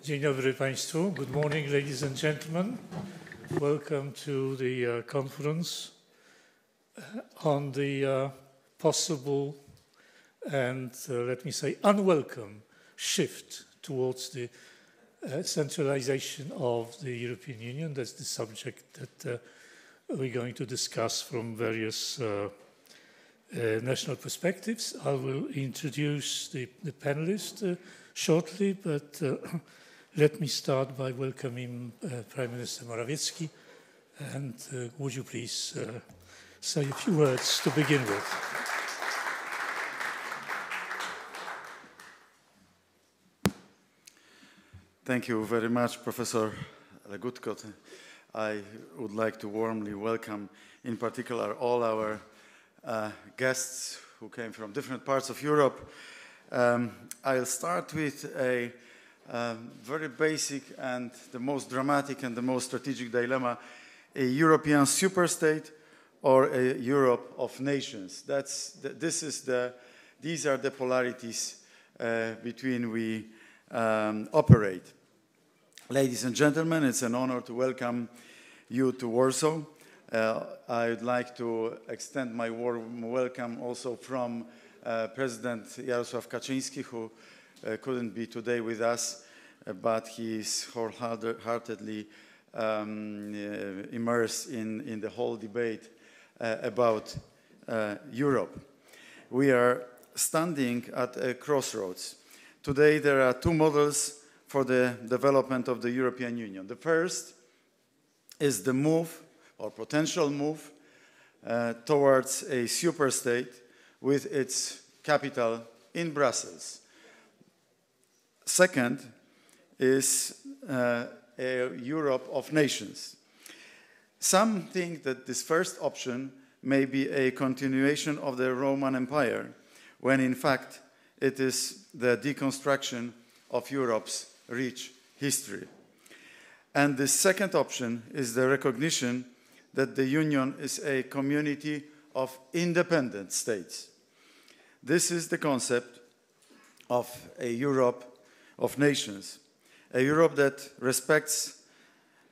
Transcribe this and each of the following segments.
Dzień dobry Państwu. Good morning, ladies and gentlemen. Welcome to the conference on the possible and, let me say, unwelcome shift towards the centralization of the European Union. That's the subject that we're going to discuss from various national perspectives. I will introduce the panelists shortly, but let me start by welcoming Prime Minister Morawiecki, and would you please say a few words to begin with. Thank you very much, Professor Legutko. I would like to warmly welcome, in particular, all our guests who came from different parts of Europe. I'll start with a very basic and the most dramatic and the most strategic dilemma: a European superstate or a Europe of nations. These are the polarities between we operate. Ladies and gentlemen, it's an honor to welcome you to Warsaw. I would like to extend my warm welcome also from President Jarosław Kaczyński, who couldn't be today with us, but he is wholeheartedly immersed in the whole debate about Europe. We are standing at a crossroads. Today there are two models for the development of the European Union. The first is the move, or potential move, towards a superstate with its capital in Brussels. Second is a Europe of nations. Some think that this first option may be a continuation of the Roman Empire, when in fact it is the deconstruction of Europe's rich history. And the second option is the recognition that the Union is a community of independent states. This is the concept of a Europe of nations, a Europe that respects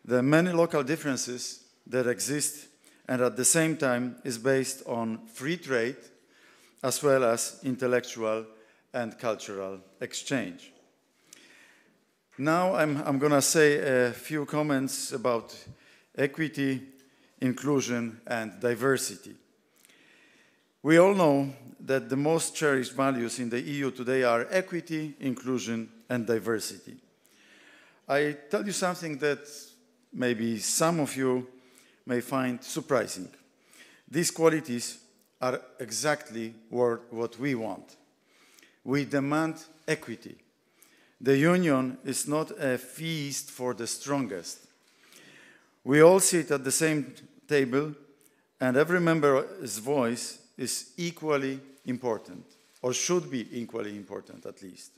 the many local differences that exist and at the same time is based on free trade as well as intellectual and cultural exchange. Now I'm going to say a few comments about equity, inclusion, and diversity. We all know that the most cherished values in the EU today are equity, inclusion, and diversity. I tell you something that maybe some of you may find surprising. These qualities are exactly what we want. We demand equity. The Union is not a feast for the strongest. We all sit at the same table, and every member's voice is equally important, or should be equally important at least.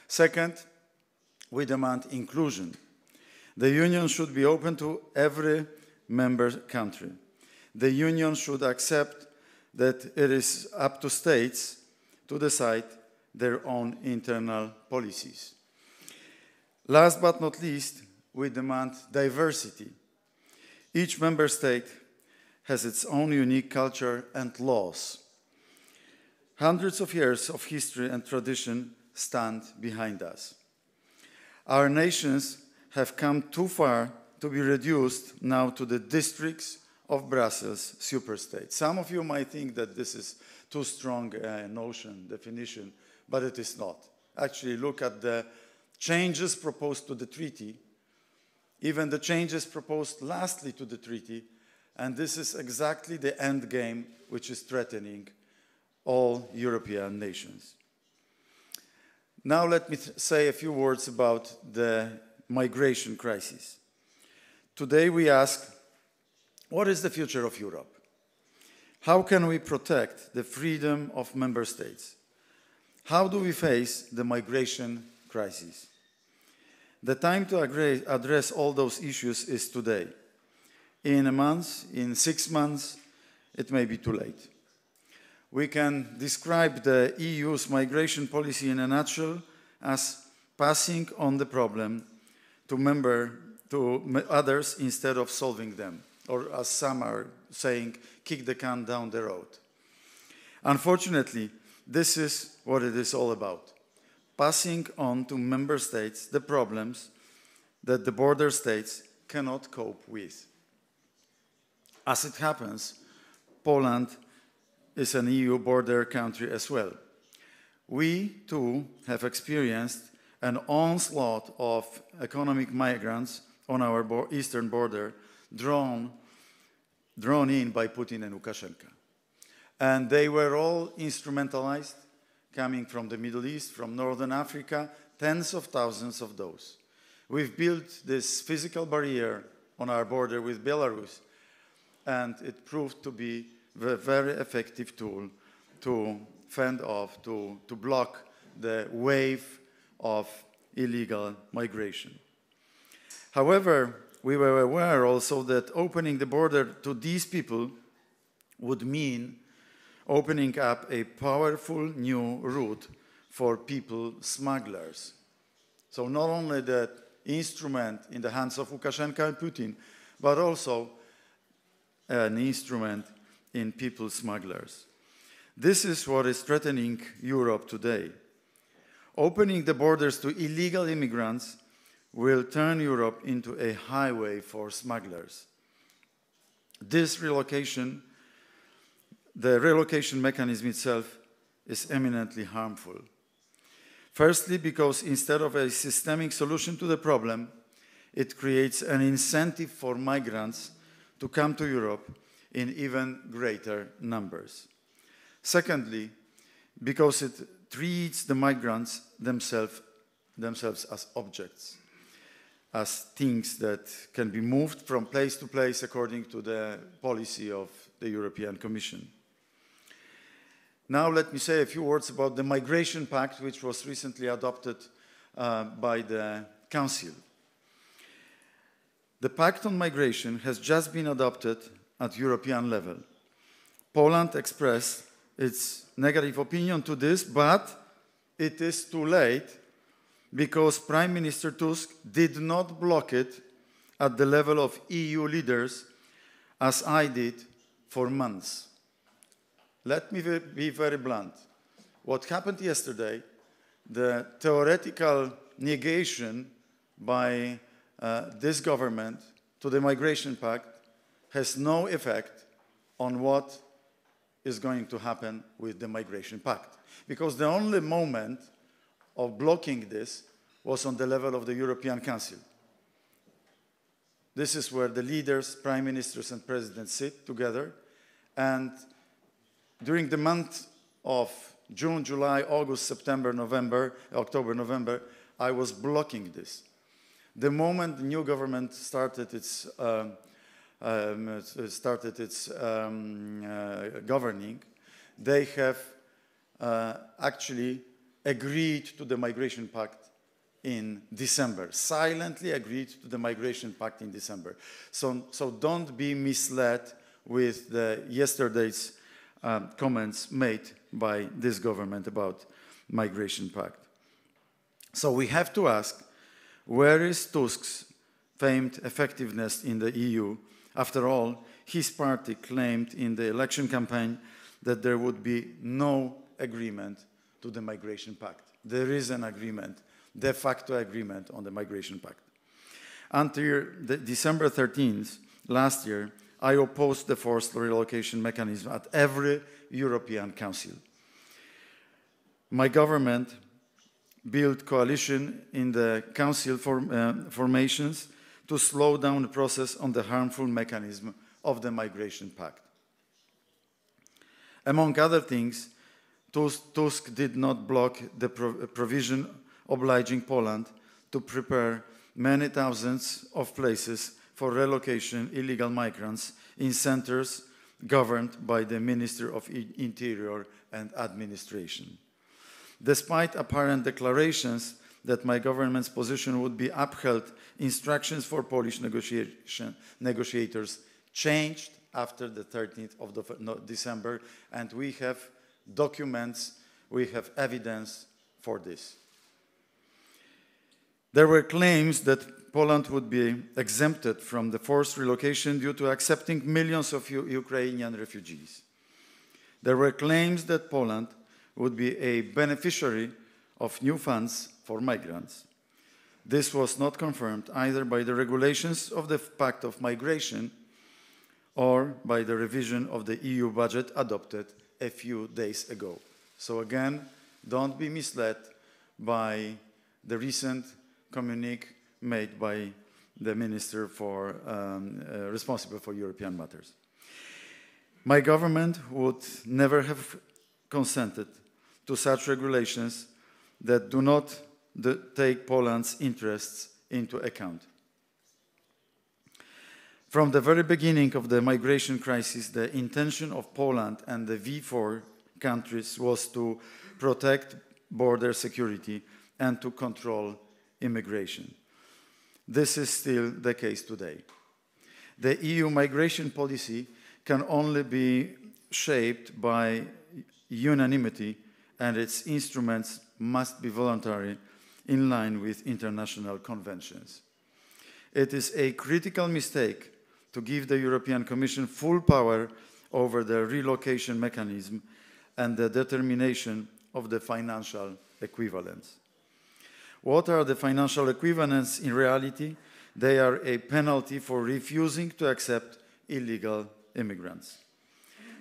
Second, we demand inclusion. The Union should be open to every member country. The Union should accept that it is up to states to decide their own internal policies. Last but not least, we demand diversity. Each member state has its own unique culture and laws. Hundreds of years of history and tradition stand behind us. Our nations have come too far to be reduced now to the districts of Brussels superstate. Some of you might think that this is too strong a definition, but it is not. Actually, look at the changes proposed to the treaty, even the changes proposed lastly to the treaty, and this is exactly the end game which is threatening all European nations. Now let me say a few words about the migration crisis. Today we ask, what is the future of Europe? How can we protect the freedom of member states? How do we face the migration crisis? The time to address all those issues is today. In a month, in 6 months, it may be too late. We can describe the EU's migration policy in a nutshell as passing on the problem to others instead of solving them, or as some are saying, kick the can down the road. Unfortunately, this is what it is all about. Passing on to member states the problems that the border states cannot cope with. As it happens, Poland is an EU border country as well. We, too, have experienced an onslaught of economic migrants on our eastern border drawn in by Putin and Lukashenko. And they were all instrumentalized, coming from the Middle East, from Northern Africa, tens of thousands of those. We've built this physical barrier on our border with Belarus, and it proved to be a very effective tool to fend off, to block the wave of illegal migration. However, we were aware also that opening the border to these people would mean opening up a powerful new route for people smugglers. So not only that instrument in the hands of Lukashenko and Putin, but also an instrument in people smugglers. This is what is threatening Europe today. Opening the borders to illegal immigrants will turn Europe into a highway for smugglers. The relocation mechanism itself is eminently harmful. Firstly, because instead of a systemic solution to the problem, it creates an incentive for migrants to come to Europe in even greater numbers. Secondly, because it treats the migrants themselves as objects, as things that can be moved from place to place according to the policy of the European Commission. Now let me say a few words about the Migration Pact, which was recently adopted by the Council. The Pact on Migration has just been adopted at European level. Poland expressed its negative opinion to this, but it is too late because Prime Minister Tusk did not block it at the level of EU leaders as I did for months. Let me be very blunt. What happened yesterday, the theoretical negation by this government to the Migration Pact has no effect on what is going to happen with the Migration Pact. Because the only moment of blocking this was on the level of the European Council. This is where the leaders, prime ministers and presidents sit together, and during the month of June, July, August, September, November, October, November, I was blocking this. The moment the new government started its governing, they have actually agreed to the Migration Pact in December, silently agreed to the Migration Pact in December. So don't be misled with yesterday's comments made by this government about Migration Pact. So we have to ask, where is Tusk's famed effectiveness in the EU? After all, his party claimed in the election campaign that there would be no agreement to the Migration Pact. There is an agreement, de facto agreement on the Migration Pact. Until December 13th last year, I opposed the forced relocation mechanism at every European Council. My government built coalition in the Council formations to slow down the process on the harmful mechanism of the Migration Pact. Among other things, Tusk did not block the provision obliging Poland to prepare many thousands of places for relocation illegal migrants in centers governed by the Minister of Interior and Administration. Despite apparent declarations that my government's position would be upheld, instructions for Polish negotiators changed after the 13th of December, and we have documents, we have evidence for this. There were claims that Poland would be exempted from the forced relocation due to accepting millions of Ukrainian refugees. There were claims that Poland would be a beneficiary of new funds for migrants. This was not confirmed either by the regulations of the Pact of Migration or by the revision of the EU budget adopted a few days ago. So again, don't be misled by the recent communique made by the Minister responsible for European matters. My government would never have consented to such regulations that do not take Poland's interests into account. From the very beginning of the migration crisis, the intention of Poland and the V4 countries was to protect border security and to control immigration. This is still the case today. The EU migration policy can only be shaped by unanimity, and its instruments must be voluntary in line with international conventions. It is a critical mistake to give the European Commission full power over the relocation mechanism and the determination of the financial equivalents. What are the financial equivalents in reality? They are a penalty for refusing to accept illegal immigrants.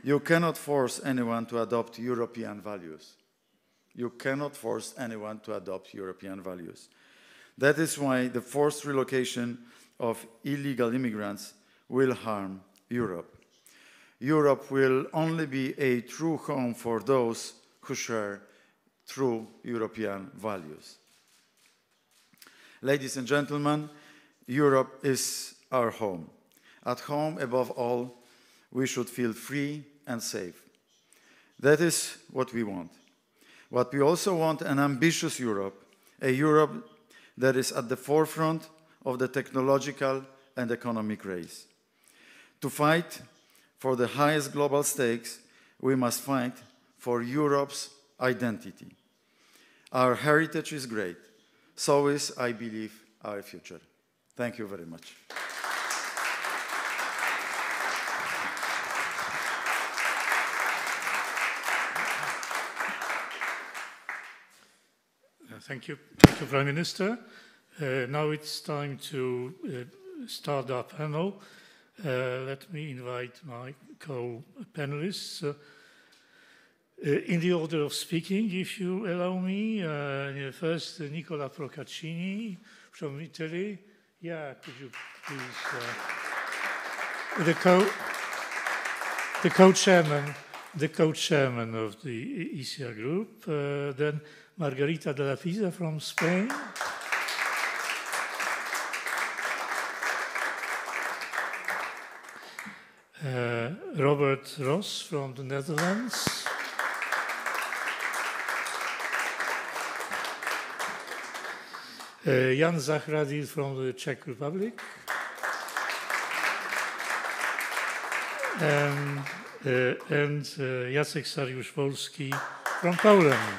You cannot force anyone to adopt European values. You cannot force anyone to adopt European values. That is why the forced relocation of illegal immigrants will harm Europe. Europe will only be a true home for those who share true European values. Ladies and gentlemen, Europe is our home. At home, above all, we should feel free and safe. That is what we want. But we also want an ambitious Europe, a Europe that is at the forefront of the technological and economic race. To fight for the highest global stakes, we must fight for Europe's identity. Our heritage is great. So is, I believe, our future. Thank you very much. Thank you, Prime Minister. Now it's time to start our panel. Let me invite my co-panelists. In the order of speaking, if you allow me, first Nicola Procaccini from Italy. Yeah, could you please? The co-chairman of the ECR group. Then Margarita de la Pisa from Spain. Robert Roos from the Netherlands. Jan Zahradil from the Czech Republic. And Jacek Saryusz-Wolski from Poland.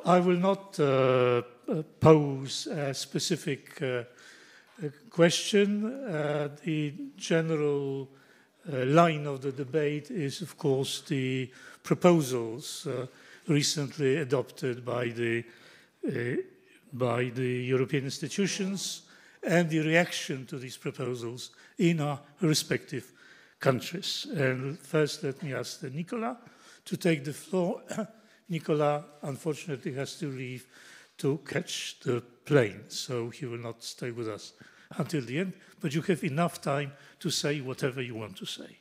I will not pose a specific question. The general line of the debate is, of course, the proposals recently adopted by the European institutions and the reaction to these proposals in our respective countries. And first, let me ask Nicola to take the floor. Nicola, unfortunately, has to leave to catch the plane, so he will not stay with us until the end, but you have enough time to say whatever you want to say.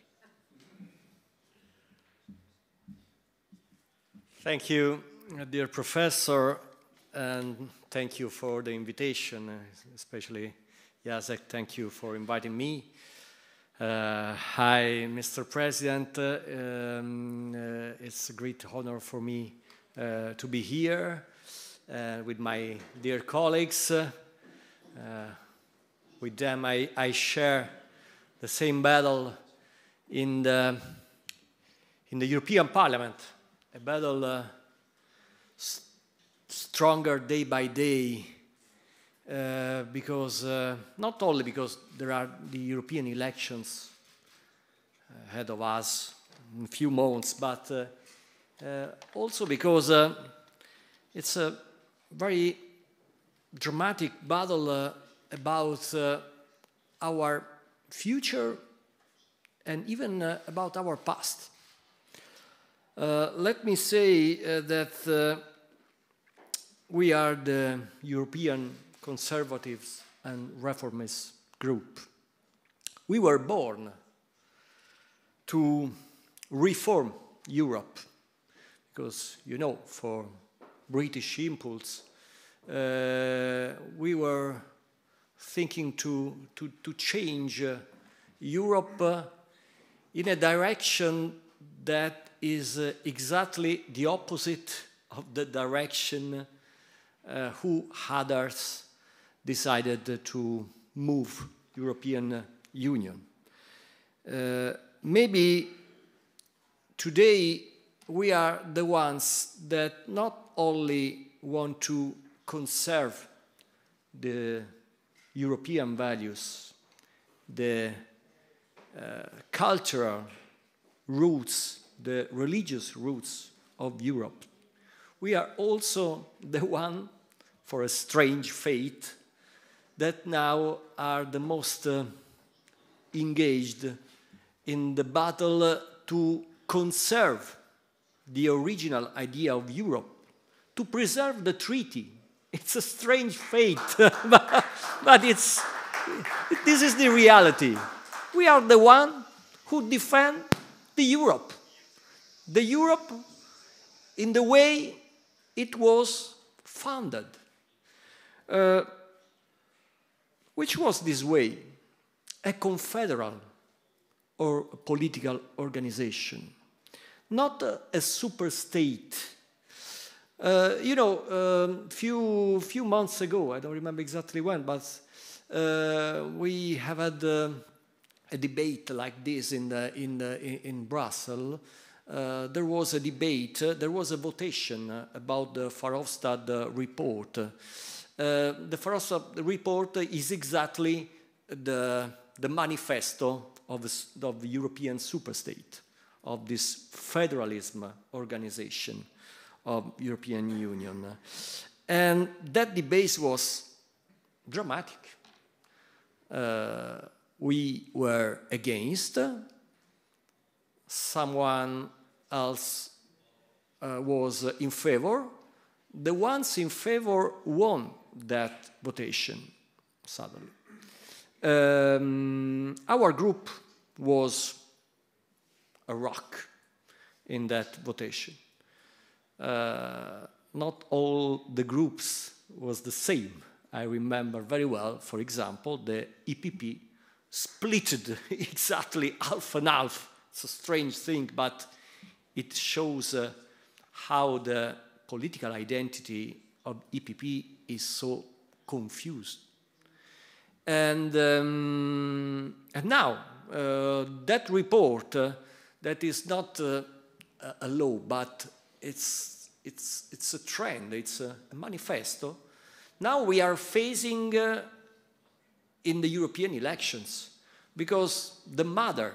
Thank you, dear Professor, and thank you for the invitation, especially Jacek, thank you for inviting me. Hi, Mr. President. It's a great honor for me to be here with my dear colleagues. With them, I share the same battle in in the European Parliament, a battle stronger day by day, because not only because there are the European elections ahead of us in a few months, but also because it's a very dramatic battle about our future and even about our past. Let me say that we are the European Conservatives and Reformists group. We were born to reform Europe because, you know, for British impulse, we were thinking to change Europe in a direction that is exactly the opposite of the direction who others decided to move European Union. Maybe today we are the ones that not only want to conserve the European values, the cultural roots, the religious roots of Europe. We are also the one, for a strange fate, that now are the most engaged in the battle to conserve the original idea of Europe, to preserve the treaty. It's a strange fate, but this is the reality. We are the one who defend the Europe in the way it was founded. Which was this way? A confederal or a political organization, not a super state. You know, few months ago, I don't remember exactly when, but we have had a debate like this in Brussels. There was a debate, there was a votation about the Verhofstadt report. The Verhofstadt report is exactly the manifesto of the European superstate, of this federalism organization of European Union. And that debate was dramatic. We were against, someone else was in favor. The ones in favor won that votation, suddenly. Our group was a rock in that votation. Not all the groups was the same. I remember very well, for example, the EPP splitted exactly half and half. It's a strange thing, but it shows how the political identity of EPP is so confused. And now, that report, that is not a law, but it's a trend, it's a manifesto. Now we are facing in the European elections, because the mother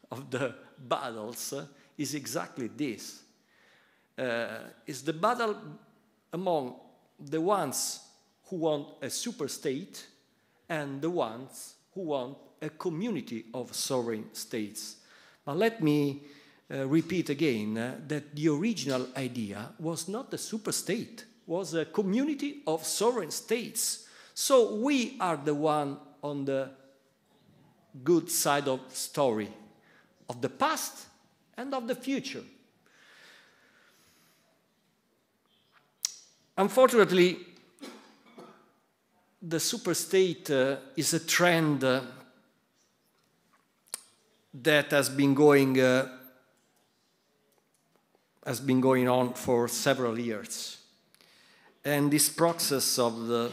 of the battles is exactly this. It's the battle among the ones who want a super state and the ones who want a community of sovereign states. But let me repeat again that the original idea was not a super state, was a community of sovereign states. So we are the one on the good side of story, of the past and of the future. Unfortunately, the superstate is a trend that has been going on for several years. And this process of the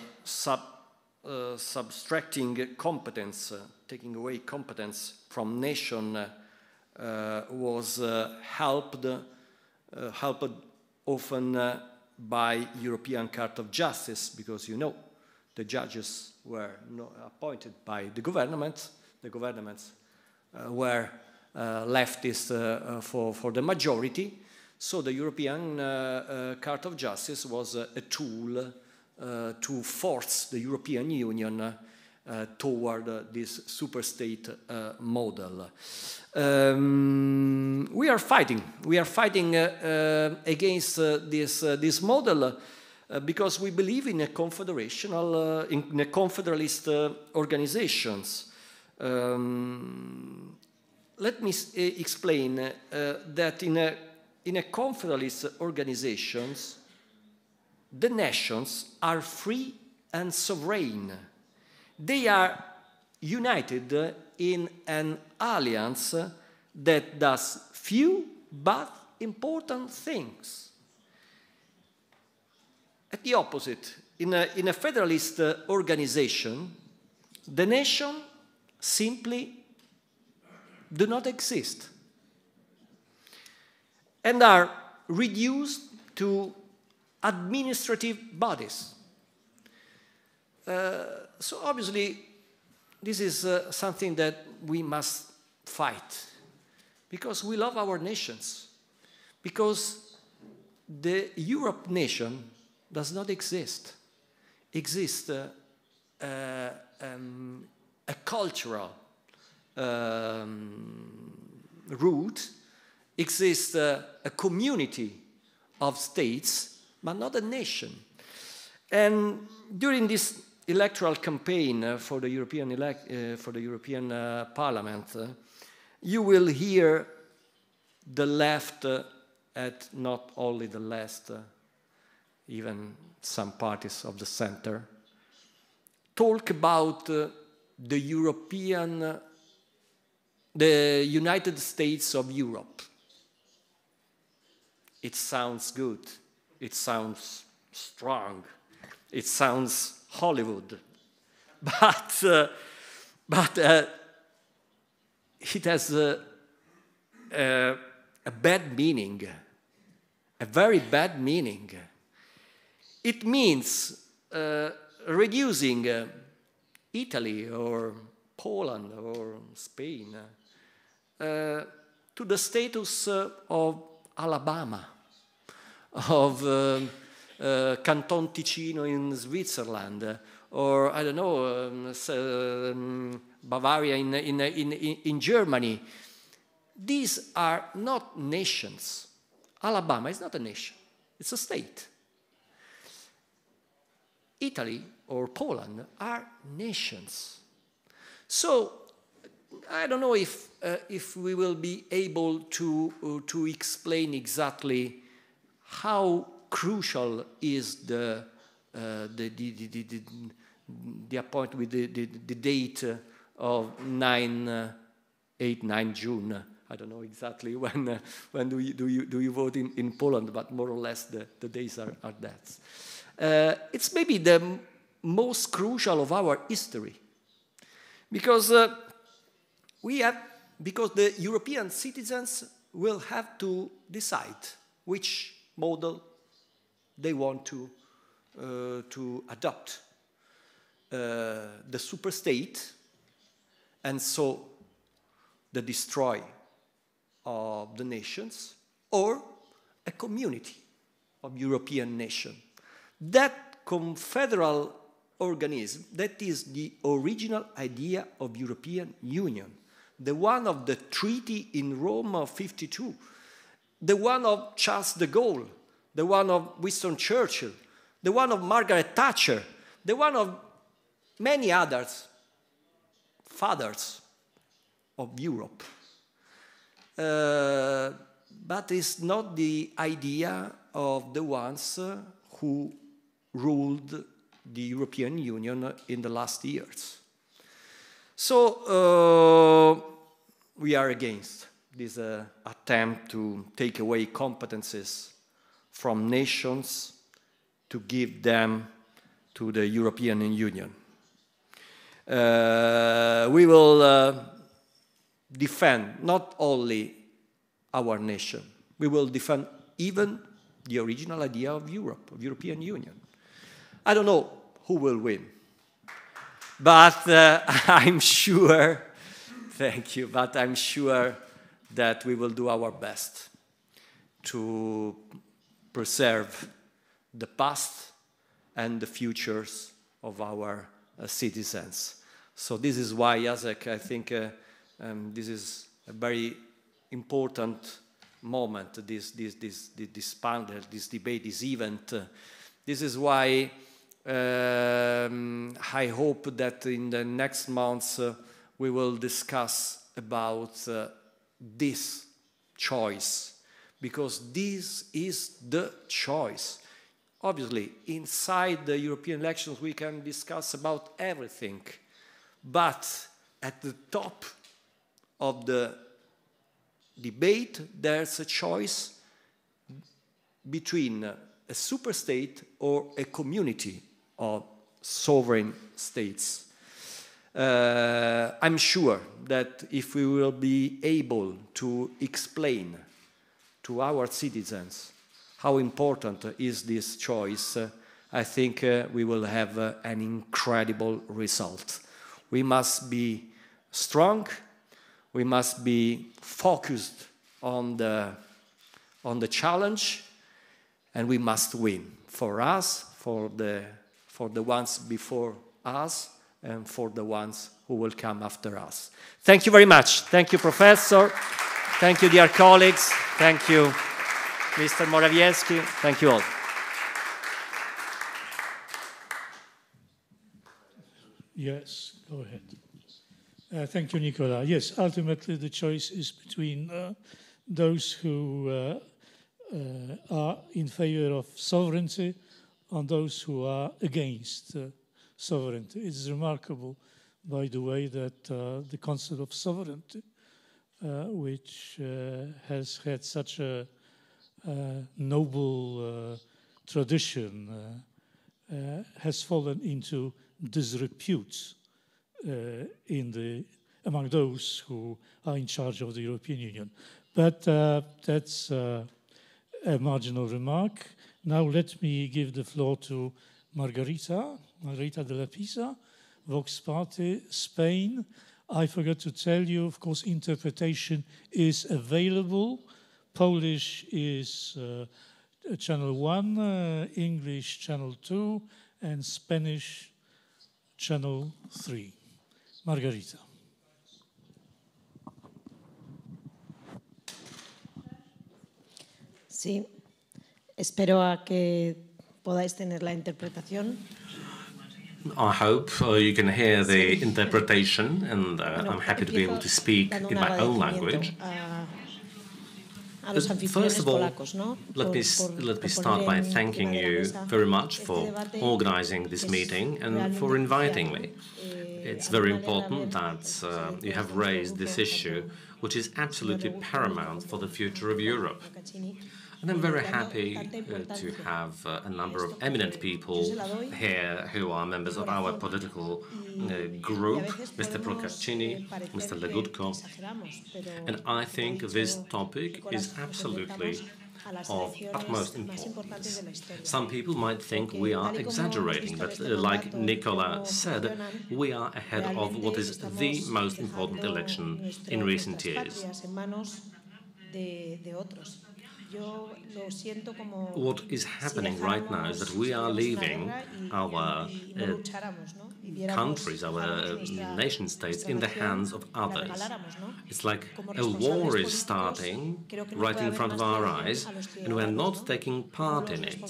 subtracting competence, taking away competence from nation was helped often by European Court of Justice, because you know the judges were appointed by the government. The governments were leftist for the majority. So the European Court of Justice was a tool to force the European Union toward this superstate model. We are fighting. We are fighting against this model because we believe in a confederational, in a confederalist organizations. Let me explain that in a confederalist organizations, the nations are free and sovereign. They are united in an alliance that does few but important things. At the opposite, in a federalist organization, the nation simply do not exist and are reduced to administrative bodies. So obviously, this is something that we must fight, because we love our nations, because the Europe nation does not exist. Exists a cultural root, exists a community of states, but not a nation. And during this electoral campaign for the European Parliament, you will hear the left, at not only the left, even some parties of the center, talk about the United States of Europe. It sounds good. It sounds strong. It sounds Hollywood. But it has a bad meaning, a very bad meaning. It means reducing Italy or Poland or Spain to the status of Alabama, of Canton Ticino in Switzerland, or I don't know, Bavaria in Germany. These are not nations. Alabama is not a nation, it's a state. Italy or Poland are nations. So I don't know if we will be able to explain exactly how crucial is the appointment with the date of 9 June. I don't know exactly when do you vote in Poland, but more or less the days are that. It's maybe the most crucial of our history, because the European citizens will have to decide which model they want to adopt. The superstate, and so the destroy of the nations, or a community of European nations. That confederal organism, that is the original idea of European Union, the one of the treaty in Rome of 52, the one of Charles de Gaulle, the one of Winston Churchill, the one of Margaret Thatcher, the one of many others, fathers of Europe. But it's not the idea of the ones who ruled the European Union in the last years. So we are against this attempt to take away competences from nations to give them to the European Union. We will defend not only our nation, we will defend even the original idea of Europe, of European Union. I don't know who will win, but I'm sure, thank you, but I'm sure that we will do our best to preserve the past and the futures of our citizens. So this is why, Jacek, I think this is a very important moment, this panel, this debate, this event. This is why I hope that in the next months we will discuss about this choice, because this is the choice. Obviously, inside the European elections we can discuss about everything, but at the top of the debate there's a choice between a superstate or a community of sovereign states. I'm sure that if we will be able to explain to our citizens how important is this choice, I think we will have an incredible result. We must be strong, we must be focused on the challenge, and we must win for us, for the ones before us, and for the ones who will come after us. Thank you very much. Thank you, Professor. Thank you, dear colleagues. Thank you, Mr. Morawiecki. Thank you all. Yes, go ahead. Thank you, Nicola. Yes, ultimately the choice is between those who are in favor of sovereignty and those who are against sovereignty. It's remarkable, by the way, that the concept of sovereignty, which has had such a noble tradition, has fallen into disrepute among those who are in charge of the European Union. But that's a marginal remark. Now let me give the floor to Margarita de la Pisa, Vox Party, Spain. I forgot to tell you, of course, interpretation is available. Polish is channel 1, English channel 2, and Spanish channel 3. Margarita. Sí, espero a que podáis tener la interpretación. I hope you can hear the interpretation, and I'm happy to be able to speak in my own language. First of all, let me start by thanking you very much for organizing this meeting and for inviting me. It's very important that you have raised this issue, which is absolutely paramount for the future of Europe. And I'm very happy to have a number of eminent people here who are members of our political group, Mr. Procaccini, Mr. Legutko. And I think this topic is absolutely of utmost importance. Some people might think we are exaggerating, but like Nicola said, we are ahead of what is the most important election in recent years. What is happening right now is that we are leaving our countries, our nation states, in the hands of others. It's like a war is starting right in front of our eyes, and we're not taking part in it.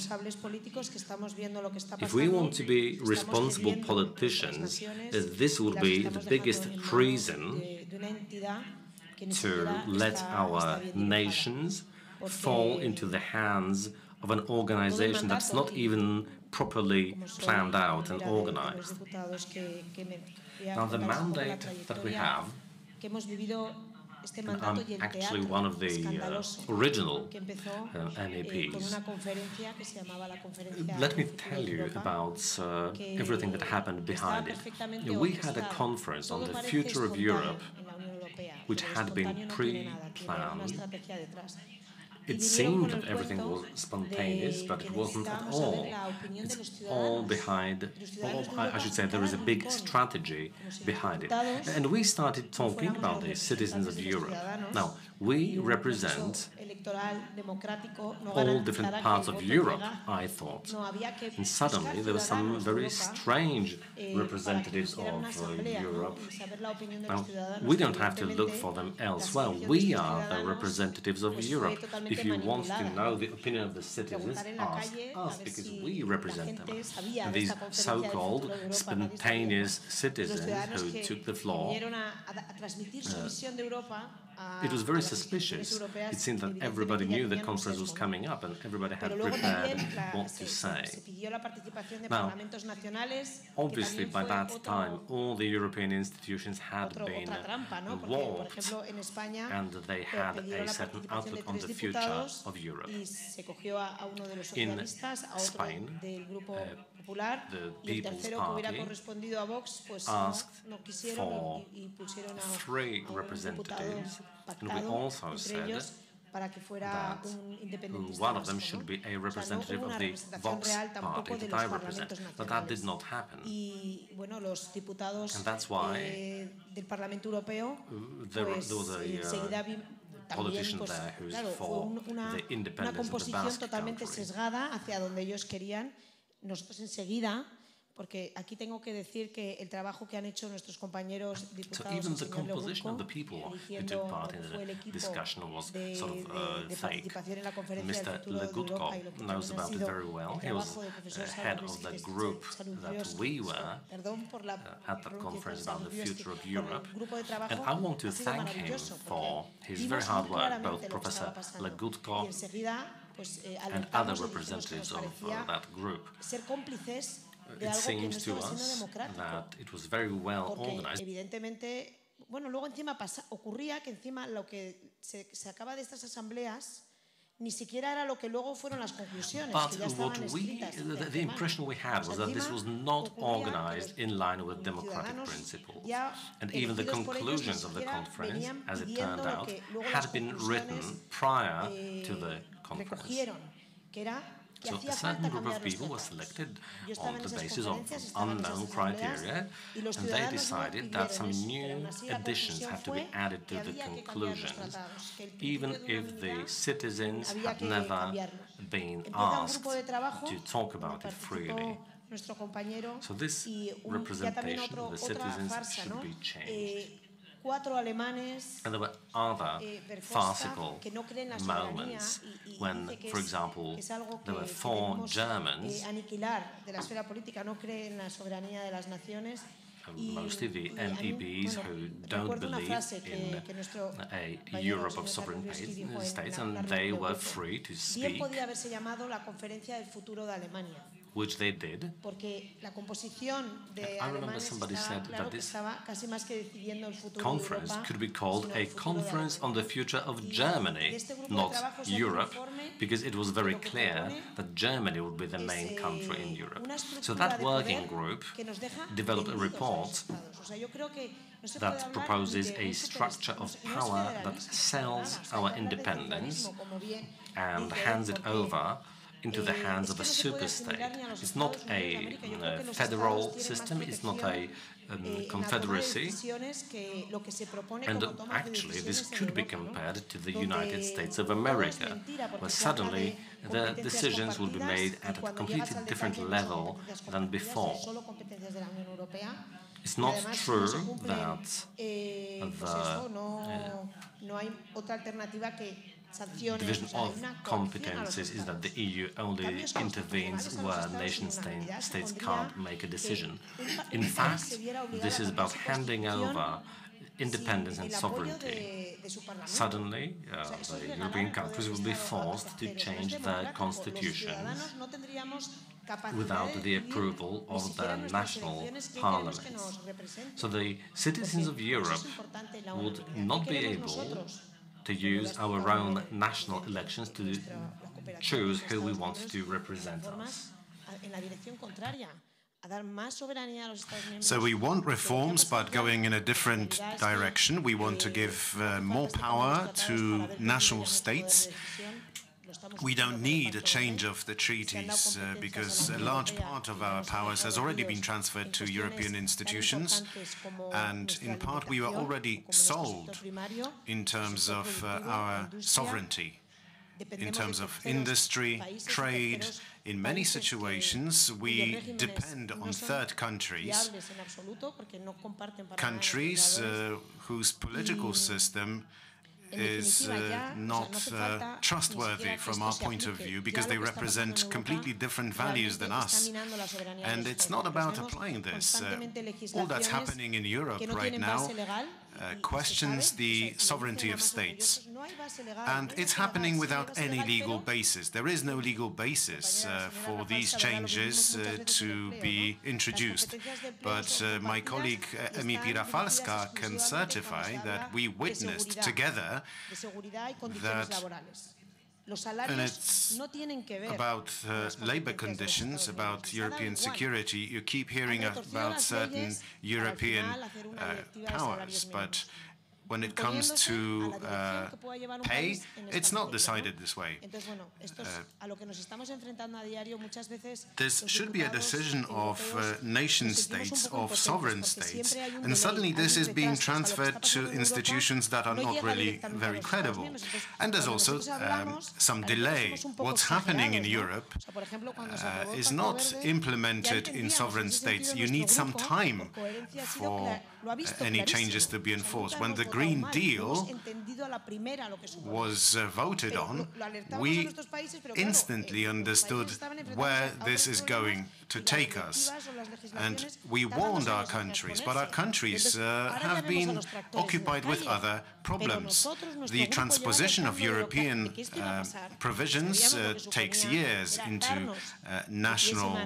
If we want to be responsible politicians, this would be the biggest treason to let our nations fall into the hands of an organization that's not even properly planned out and organized. Now, the mandate that we have, and I'm actually one of the original MEPs. Let me tell you about everything that happened behind it. We had a conference on the future of Europe which had been pre-planned. It seemed that everything was spontaneous, but it wasn't at all. It's all behind, or I should say there is a big strategy behind it. And we started talking about the citizens of Europe. Now, we represent all different parts of Europe, I thought. And suddenly there were some very strange representatives of Europe. Now, we don't have to look for them elsewhere. We are the representatives of Europe. If you want to know the opinion of the citizens, ask us, because we represent them. And these so-called spontaneous citizens who took the floor, it was very suspicious. It seemed that everybody knew the conference was coming up and everybody had prepared what to say. Now, obviously by that time all the European institutions had been warped and they had a certain outlook on the future of Europe. In Spain, the People's Party asked for 3 representatives, and we also said that one of them should be a representative of the Vox party that I represent, but that did not happen. And that's why there was a politician there who's for the independence of the Basque country. Nosotros enseguida, porque aquí tengo que decir que el trabajo que han hecho nuestros compañeros diputados, so even the composition of the people who took part in the discussion was sort of fake. Mr. Legutko knows about it very well. He was head of the group that we were at the conference about the future of Europe. And I want to thank him for his very hard work, both Professor Legutko and other representatives of that group. It seems to us that it was very well organized. Bueno, luego encima ocurría que encima lo que se sacaba de estas asambleas ni siquiera era lo que luego fueron las conclusiones, que ya estaban escritas. The impression we had was that this was not organized in line with democratic principles. And even the conclusions of the conference, as it turned out, had been written prior to the conference. So a certain group of people were selected on the basis of unknown criteria, and they decided that some new additions had to be added to the conclusions, even if the citizens had never been asked to talk about it freely. So this representation of the citizens should be changed. And there were other farcical moments when, for example, there were 4 Germans, mostly the MEPs, who don't believe in a Europe of sovereign states, and they were free to speak, which they did. I remember somebody said that this conference could be called a conference on the future of Germany, not Europe, because it was very clear that Germany would be the main country in Europe. So that working group developed a report that proposes a structure of power that sells our independence and hands it over into the hands of a superstate. It's not a federal system, it's not a confederacy, and actually this could be compared to the United States of America, where suddenly the decisions will be made at a completely different level than before. It's not true that the division of competences is that the EU only intervenes where nation-states can't make a decision. In fact, this is about handing over independence and sovereignty. Suddenly, the European countries will be forced to change their constitutions without the approval of the national parliaments. So the citizens of Europe would not be able to use our own national elections to choose who we want to represent us. So we want reforms, but going in a different direction. We want to give more power to national states. We don't need a change of the treaties because a large part of our powers has already been transferred to European institutions, and in part we were already sold in terms of our sovereignty, in terms of industry, trade. In many situations, we depend on third countries, whose political system is not trustworthy from our point of view because they represent completely different values than us. And it's not about applying this. All that's happening in Europe right now questions the sovereignty of states. And it's happening without any legal basis. There is no legal basis for these changes to be introduced. But my colleague MEP Rafalska can certify that we witnessed together that, and it's about labor conditions, about European security. You keep hearing about certain European powers, but when it comes to pay, it's not decided this way. This should be a decision of nation states, of sovereign states, and suddenly this is being transferred to institutions that are not really very credible. And there's also some delay. What's happening in Europe is not implemented in sovereign states. You need some time for any changes to be enforced. When the Green Deal was voted on, we instantly understood where this is going to take us. And we warned our countries, but our countries have been occupied with other problems. The transposition of European provisions takes years into national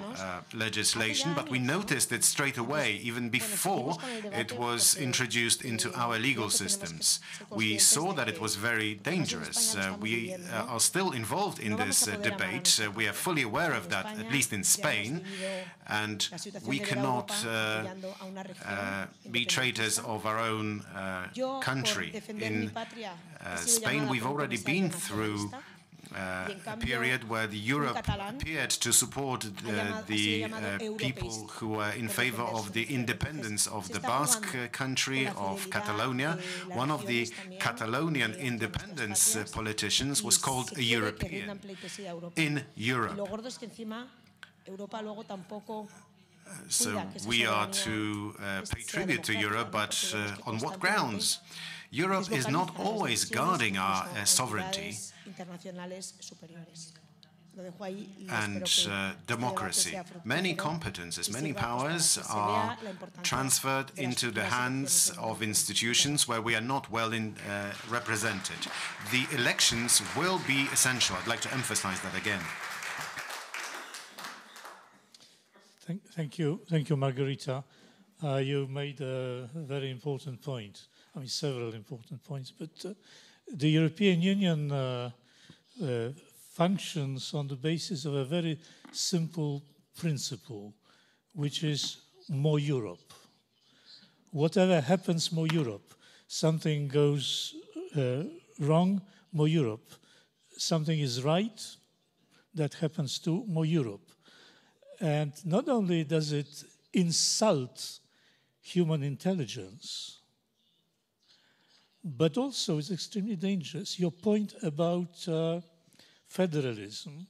legislation, but we noticed it straight away, even before it was introduced into our legal systems. We saw that it was very dangerous. We are still involved in this debate. We are fully aware of that, at least in Spain, and we cannot be traitors of our own country. In Spain, we've already been through a period where Europe appeared to support the people who were in favor of the independence of the Basque country of Catalonia. One of the Catalonian independence politicians was called a European in Europe. So we are to pay tribute to Europe, but on what grounds? Europe is not always guarding our sovereignty and democracy. Many competences, many powers are transferred into the hands of institutions where we are not well represented. The elections will be essential. I'd like to emphasize that again. Thank you, Margarita. You made a very important point. I mean, several important points, but the European Union functions on the basis of a very simple principle, which is more Europe. Whatever happens, more Europe. Something goes wrong, more Europe. Something is right, that happens too, more Europe. And not only does it insult human intelligence, but also it's extremely dangerous. Your point about federalism,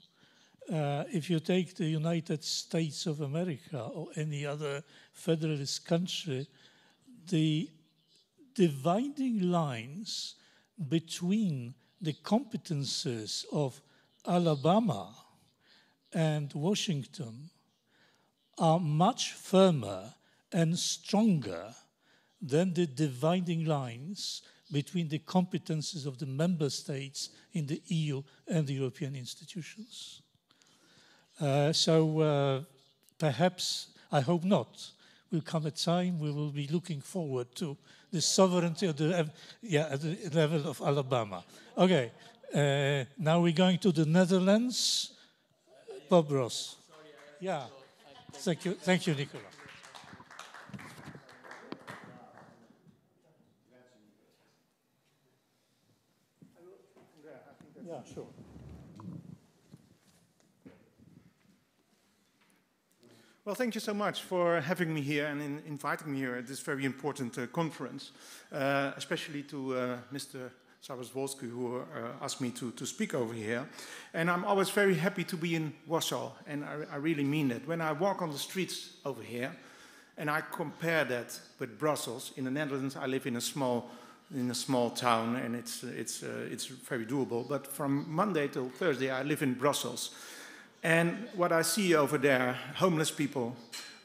if you take the United States of America or any other federalist country, the dividing lines between the competences of Alabama and Washington are much firmer and stronger than the dividing lines between the competences of the member states in the EU and the European institutions. So perhaps, I hope not, will come a time we will be looking forward to the sovereignty of the, at the level of Alabama. Okay, now we're going to the Netherlands. Bob Roos. Yeah. Thank you, Nicola. Yeah, sure. Well, thank you so much for having me here and inviting me here at this very important conference, especially to Mr. Saryusz-Wolski, who asked me to speak over here. And I'm always very happy to be in Warsaw, and I really mean that. When I walk on the streets over here, and I compare that with Brussels, in the Netherlands, I live in a small town, and it's very doable. But from Monday till Thursday, I live in Brussels. And what I see over there, homeless people,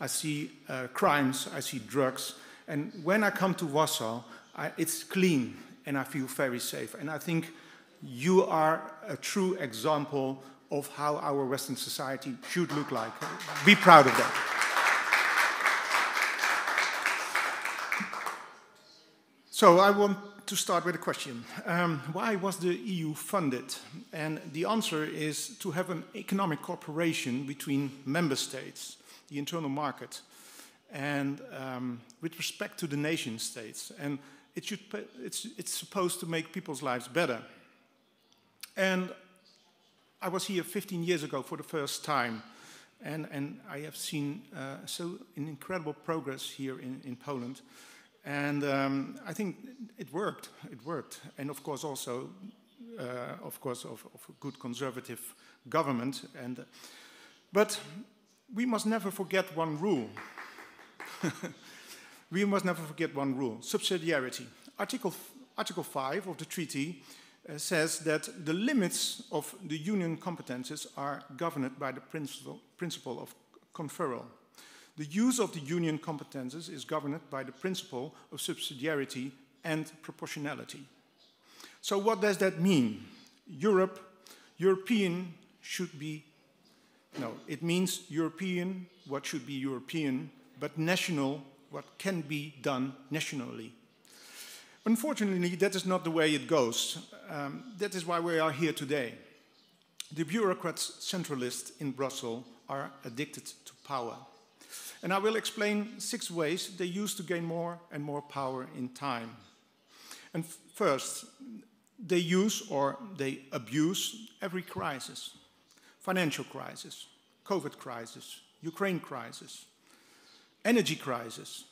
I see crimes, I see drugs. And when I come to Warsaw, it's clean, and I feel very safe. And I think you are a true example of how our Western society should look like. Be proud of that. So I want to start with a question. Why was the EU funded? And the answer is to have an economic cooperation between member states, the internal market, and with respect to the nation states. And it's supposed to make people's lives better. And I was here 15 years ago for the first time, and I have seen an incredible progress here in Poland. And I think it worked. It worked, and of course also, of a good conservative government. But we must never forget one rule. We must never forget one rule: subsidiarity. Article 5 of the treaty says that the limits of the union competences are governed by the principle of conferral. The use of the union competences is governed by the principle of subsidiarity and proportionality. So what does that mean? European should be, no, it means European, what should be European, but national, what can be done nationally. Unfortunately, that is not the way it goes. That is why we are here today. The bureaucrats, centralists in Brussels are addicted to power. And I will explain 6 ways they use to gain more and more power in time. And first, they use or they abuse every crisis. Financial crisis, COVID crisis, Ukraine crisis, energy crisis.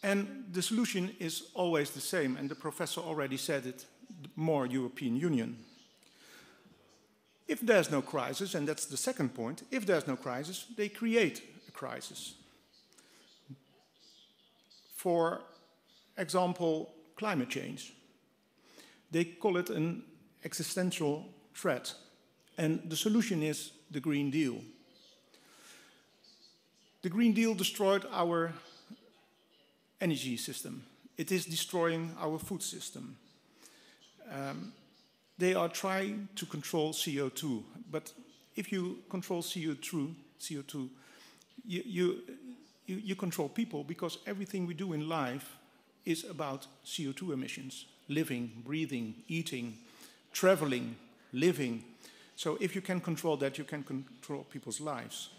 And the solution is always the same, and the professor already said it: more European Union. If there's no crisis, and that's the second point, if there's no crisis, they create a crisis. For example, climate change. They call it an existential threat, and the solution is the Green Deal. The Green Deal destroyed our energy system. It is destroying our food system. They are trying to control CO2, but if you control CO2, you control people, because everything we do in life is about CO2 emissions. Living, breathing, eating, traveling, living. So if you can control that, you can control people's lives.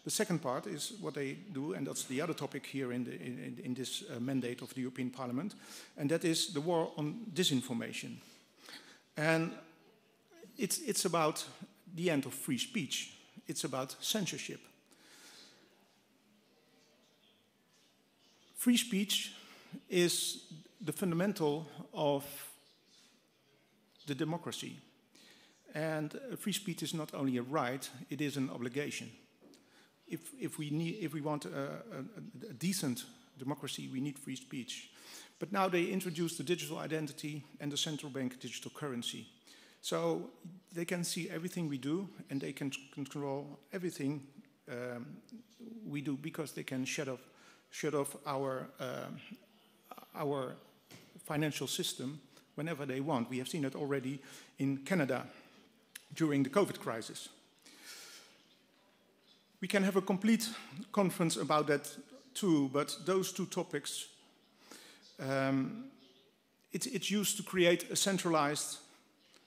The second part is what they do, and that's the other topic here in this mandate of the European Parliament, and that is the war on disinformation. And it's about the end of free speech. It's about censorship. Free speech is the fundamental of the democracy. And free speech is not only a right, it is an obligation. If we want a decent democracy, we need free speech. But now they introduced the digital identity and the central bank digital currency. So they can see everything we do, and they can control everything we do, because they can shut off our financial system whenever they want. We have seen it already in Canada during the COVID crisis. We can have a complete conference about that too, but those 2 topics, it's used to create a centralized,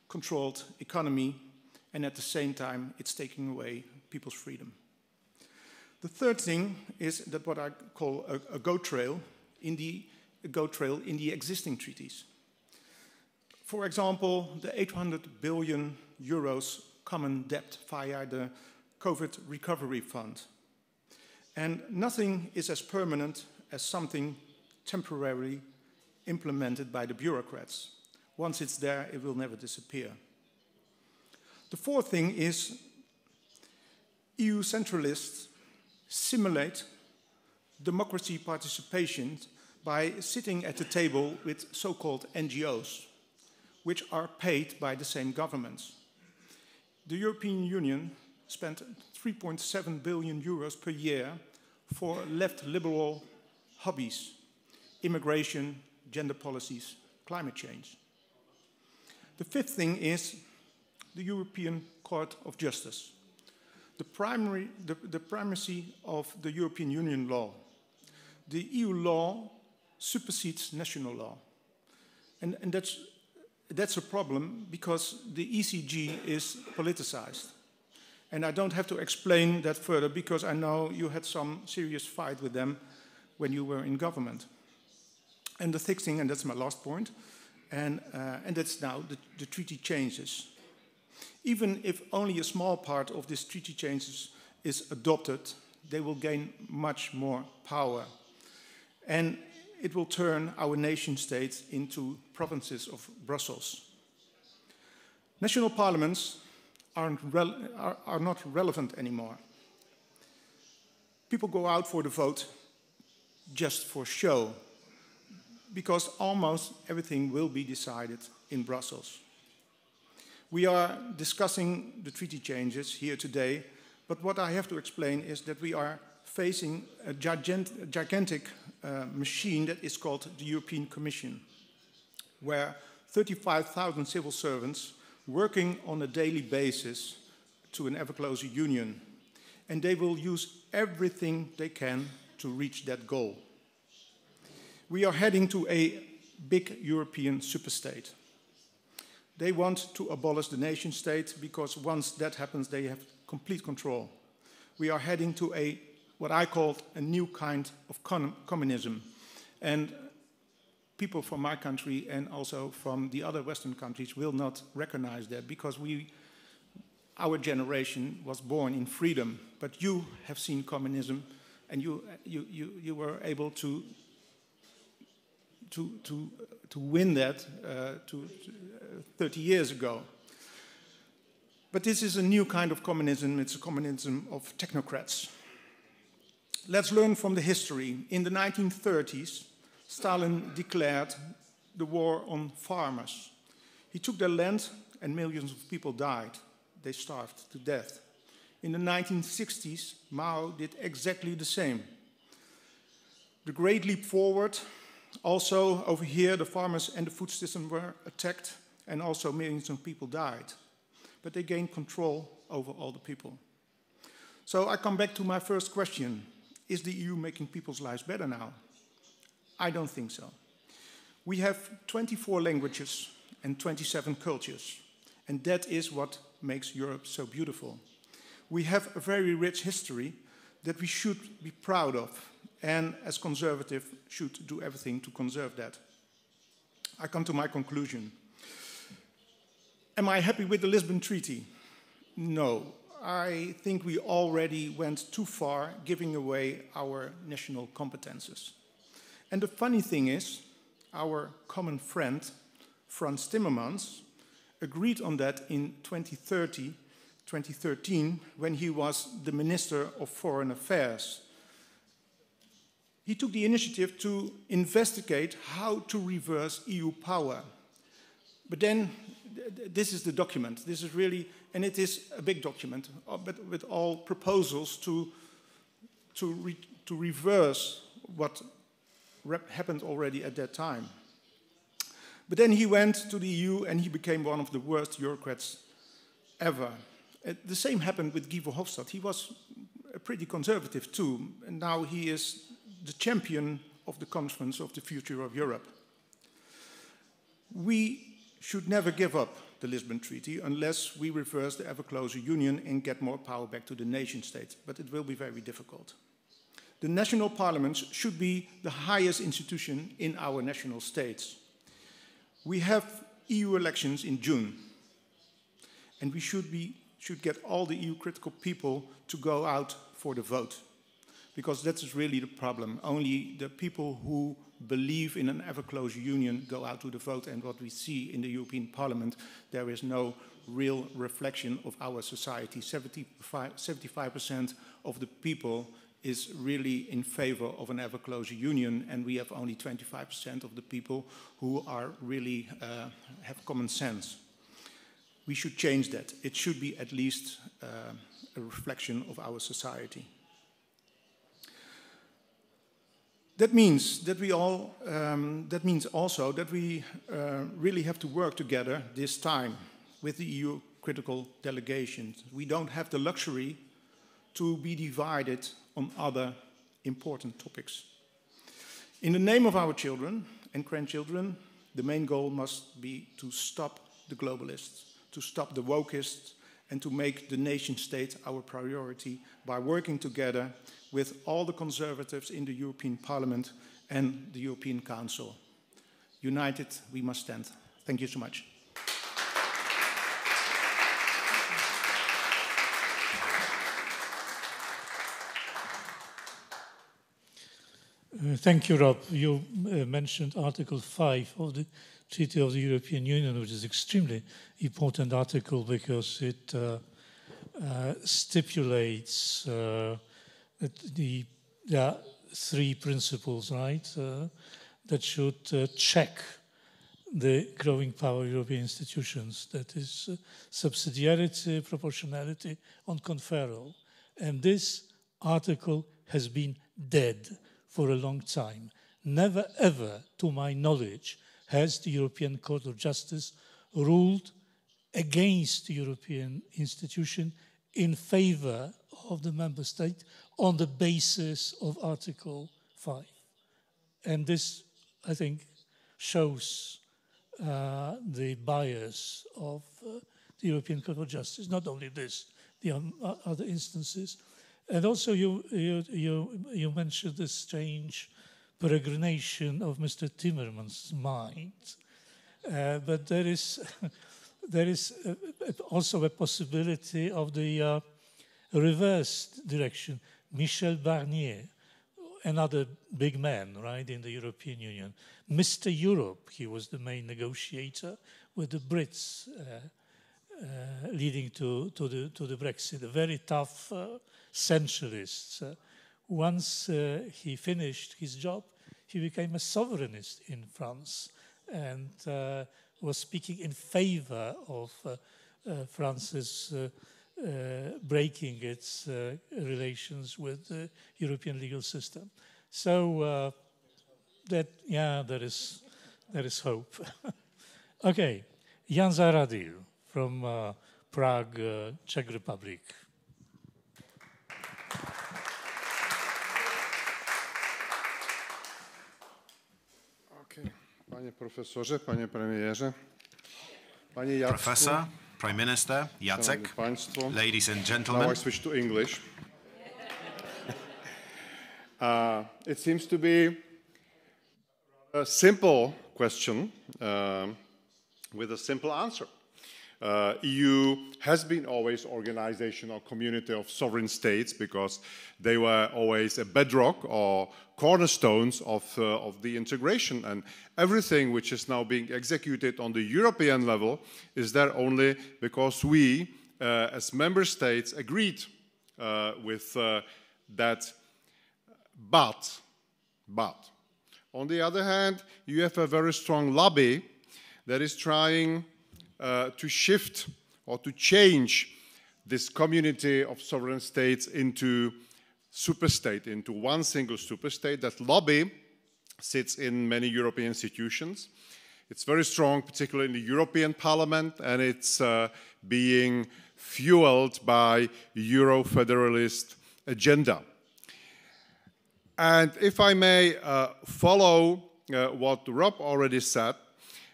controlled economy, and at the same time, it's taking away people's freedom. The third thing is that what I call a goat trail in the existing treaties. For example, the 800 billion euros common debt via the COVID recovery fund. And nothing is as permanent as something temporarily implemented by the bureaucrats. Once it's there, it will never disappear. The fourth thing is EU centralists simulate democracy participation by sitting at the table with so-called NGOs, which are paid by the same governments. The European Union spent 3.7 billion euros per year for left liberal hobbies, immigration, gender policies, climate change. The fifth thing is the European Court of Justice. The primacy of the European Union law. The EU law supersedes national law. And that's a problem because the ECJ is politicized. And I don't have to explain that further because I know you had some serious fight with them when you were in government. And the sixth thing, and that's my last point, and that's now the treaty changes. Even if only a small part of this treaty changes is adopted, they will gain much more power. And it will turn our nation states into provinces of Brussels. National parliaments are not relevant anymore. People go out for the vote just for show, because almost everything will be decided in Brussels. We are discussing the treaty changes here today, but what I have to explain is that we are facing a gigantic machine that is called the European Commission, where 35,000 civil servants working on a daily basis to an ever closer union, and they will use everything they can to reach that goal. We are heading to a big European superstate. They want to abolish the nation state because once that happens, they have complete control. We are heading to what I call a new kind of communism. And people from my country and also from the other Western countries will not recognize that because our generation was born in freedom. But you have seen communism and you were able to win that 30 years ago. But this is a new kind of communism. It's a communism of technocrats. Let's learn from the history. In the 1930s, Stalin declared the war on farmers. He took their land and millions of people died. They starved to death. In the 1960s, Mao did exactly the same. The Great Leap Forward. Also, over here, the farmers and the food system were attacked, and also millions of people died. But they gained control over all the people. So I come back to my first question. Is the EU making people's lives better now? I don't think so. We have 24 languages and 27 cultures, and that is what makes Europe so beautiful. We have a very rich history that we should be proud of, and as conservatives should do everything to conserve that. I come to my conclusion. Am I happy with the Lisbon Treaty? No. I think we already went too far giving away our national competences. And the funny thing is, our common friend, Frans Timmermans, agreed on that in 2013, when he was the Minister of Foreign Affairs. He took the initiative to investigate how to reverse EU power. But then, this is the document. This is really, and it is a big document, but with all proposals to reverse what happened already at that time. But then he went to the EU and he became one of the worst bureaucrats ever. The same happened with Guy Verhofstadt. He was pretty conservative too, and now he is the champion of the Conference of the Future of Europe. We should never give up the Lisbon Treaty unless we reverse the ever closer union and get more power back to the nation states, but it will be very difficult. The national parliaments should be the highest institution in our national states. We have EU elections in June, and we should get all the EU critical people to go out for the vote, because that is really the problem. Only the people who believe in an ever closer union go out to the vote, and what we see in the European Parliament, there is no real reflection of our society. 75% of the people is really in favor of an ever closer union, and we have only 25% of the people who are really have common sense. We should change that. It should be at least a reflection of our society. That means that we all. That means also that we really have to work together this time with the EU critical delegations. We don't have the luxury to be divided on other important topics. In the name of our children and grandchildren, the main goal must be to stop the globalists, to stop the wokists, and to make the nation state our priority by working together with all the conservatives in the European Parliament and the European Council. United, we must stand. Thank you so much. Thank you, Rob. You mentioned Article 5 of the Treaty of the European Union, which is an extremely important article because it stipulates that there are three principles, right, that should check the growing power of European institutions. That is subsidiarity, proportionality, and conferral. And this article has been dead for a long time. Never ever, to my knowledge, has the European Court of Justice ruled against the European institution in favor of the member state on the basis of Article 5. And this, I think, shows the bias of the European Court of Justice. Not only this, the other instances. And also you mentioned the strange peregrination of Mr. Timmermans' mind. But there is also a possibility of the reverse direction. Michel Barnier, another big man, right, in the European Union. Mr. Europe, he was the main negotiator with the Brits, leading to the Brexit. A very tough centralist. Once he finished his job, he became a sovereignist in France and was speaking in favor of France's breaking its relations with the European legal system. So there is hope. Okay, Jan Zahradil from Prague, Czech Republic. Panie profesorze, panie premierze, panie Jacku, Professor, Prime Minister, Jacek, ladies and gentlemen. Now I switch to English. It seems to be a simple question with a simple answer. EU has been always an organization or community of sovereign states because they were always a bedrock or cornerstones of the integration, and everything which is now being executed on the European level is there only because we, as member states, agreed with that. But, on the other hand, you have a very strong lobby that is trying to shift or to change this community of sovereign states into superstate, into one single superstate. That lobby sits in many European institutions. It's very strong, particularly in the European Parliament, and it's being fueled by Euro-federalist agenda. And if I may follow what Rob already said,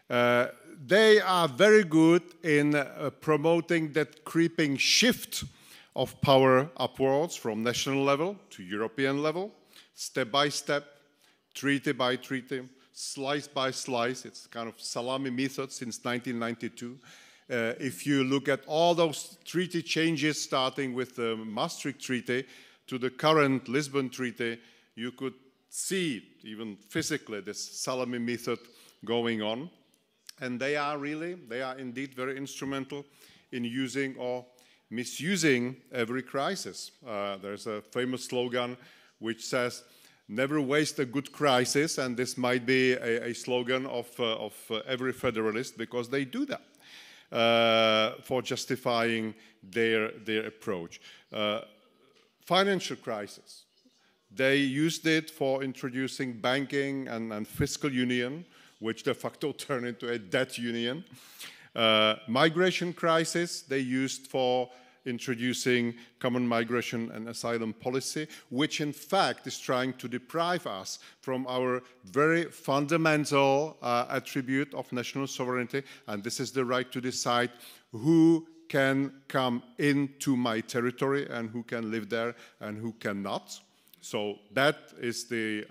They are very good in promoting that creeping shift of power upwards from national level to European level, step by step, treaty by treaty, slice by slice. It's kind of salami method since 1992. If you look at all those treaty changes, starting with the Maastricht Treaty to the current Lisbon Treaty, you could see, even physically, this salami method going on. And they are indeed very instrumental in using or misusing every crisis. There's a famous slogan which says, never waste a good crisis, and this might be a slogan of every federalist, because they do that for justifying their approach. Financial crisis. They used it for introducing banking and fiscal union, which de facto turned into a debt union. Migration crisis, they used for introducing common migration and asylum policy, which in fact is trying to deprive us from our very fundamental attribute of national sovereignty, and this is the right to decide who can come into my territory and who can live there and who cannot. So that is the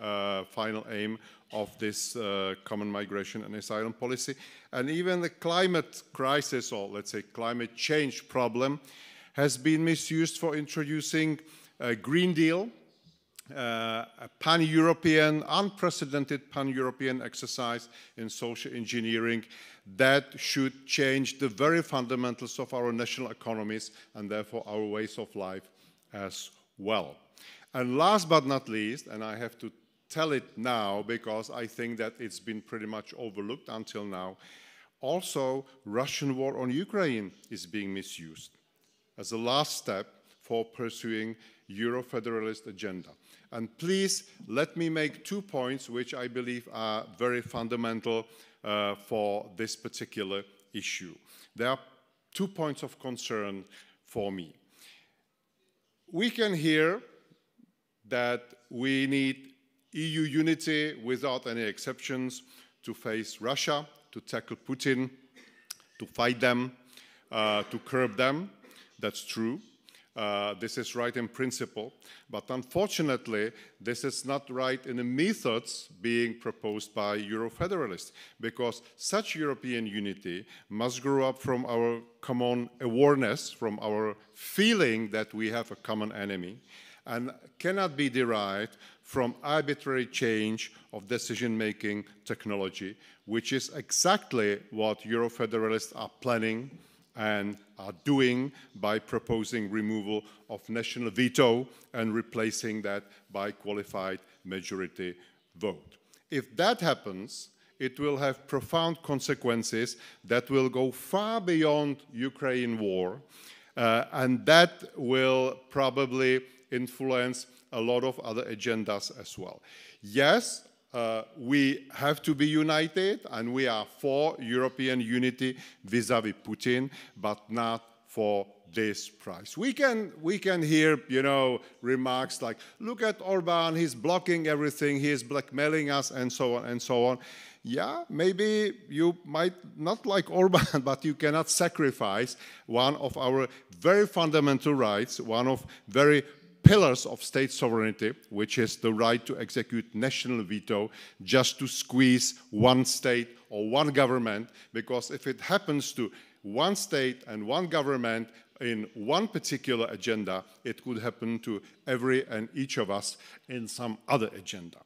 final aim of this common migration and asylum policy. And even the climate crisis, or let's say climate change problem, has been misused for introducing a Green Deal, a pan-European, unprecedented pan-European exercise in social engineering that should change the very fundamentals of our national economies and therefore our ways of life as well. And last but not least, and I have to tell it now because I think that it's been pretty much overlooked until now, also Russian war on Ukraine is being misused as a last step for pursuing Euro-federalist agenda. And please let me make 2 points which I believe are very fundamental for this particular issue. There are 2 points of concern for me. We can hear that we need EU unity without any exceptions to face Russia, to tackle Putin, to fight them, to curb them. That's true. This is right in principle. But unfortunately, this is not right in the methods being proposed by Euro-federalists, because such European unity must grow up from our common awareness, from our feeling that we have a common enemy, and cannot be derived from arbitrary change of decision-making technology, which is exactly what Euro-federalists are planning and are doing by proposing removal of national veto and replacing that by qualified majority vote. If that happens, it will have profound consequences that will go far beyond Ukraine war, and that will probably influence a lot of other agendas as well. Yes, we have to be united, and we are for European unity vis-à-vis Putin, but not for this price. We can hear, remarks like, look at Orban, he's blocking everything, he is blackmailing us, and so on and so on. Yeah, maybe you might not like Orban, but you cannot sacrifice one of our very fundamental rights, one of very pillars of state sovereignty, which is the right to execute national veto, just to squeeze one state or one government, because if it happens to one state and one government in one particular agenda, it could happen to every and each of us in some other agenda.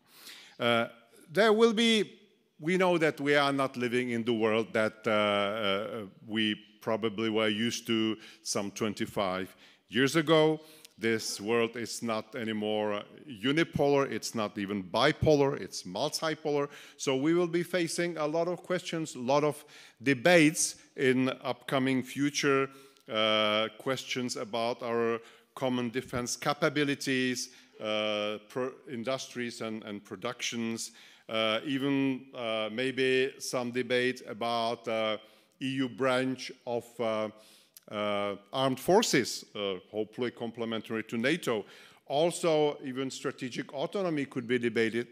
There will be, we know that we are not living in the world that we probably were used to some 25 years ago. This world is not anymore unipolar, it's not even bipolar, it's multipolar. So we will be facing a lot of questions, a lot of debates in upcoming future, questions about our common defense capabilities, industries and productions, even maybe some debate about EU branch of armed forces, hopefully complementary to NATO. Also, even strategic autonomy could be debated.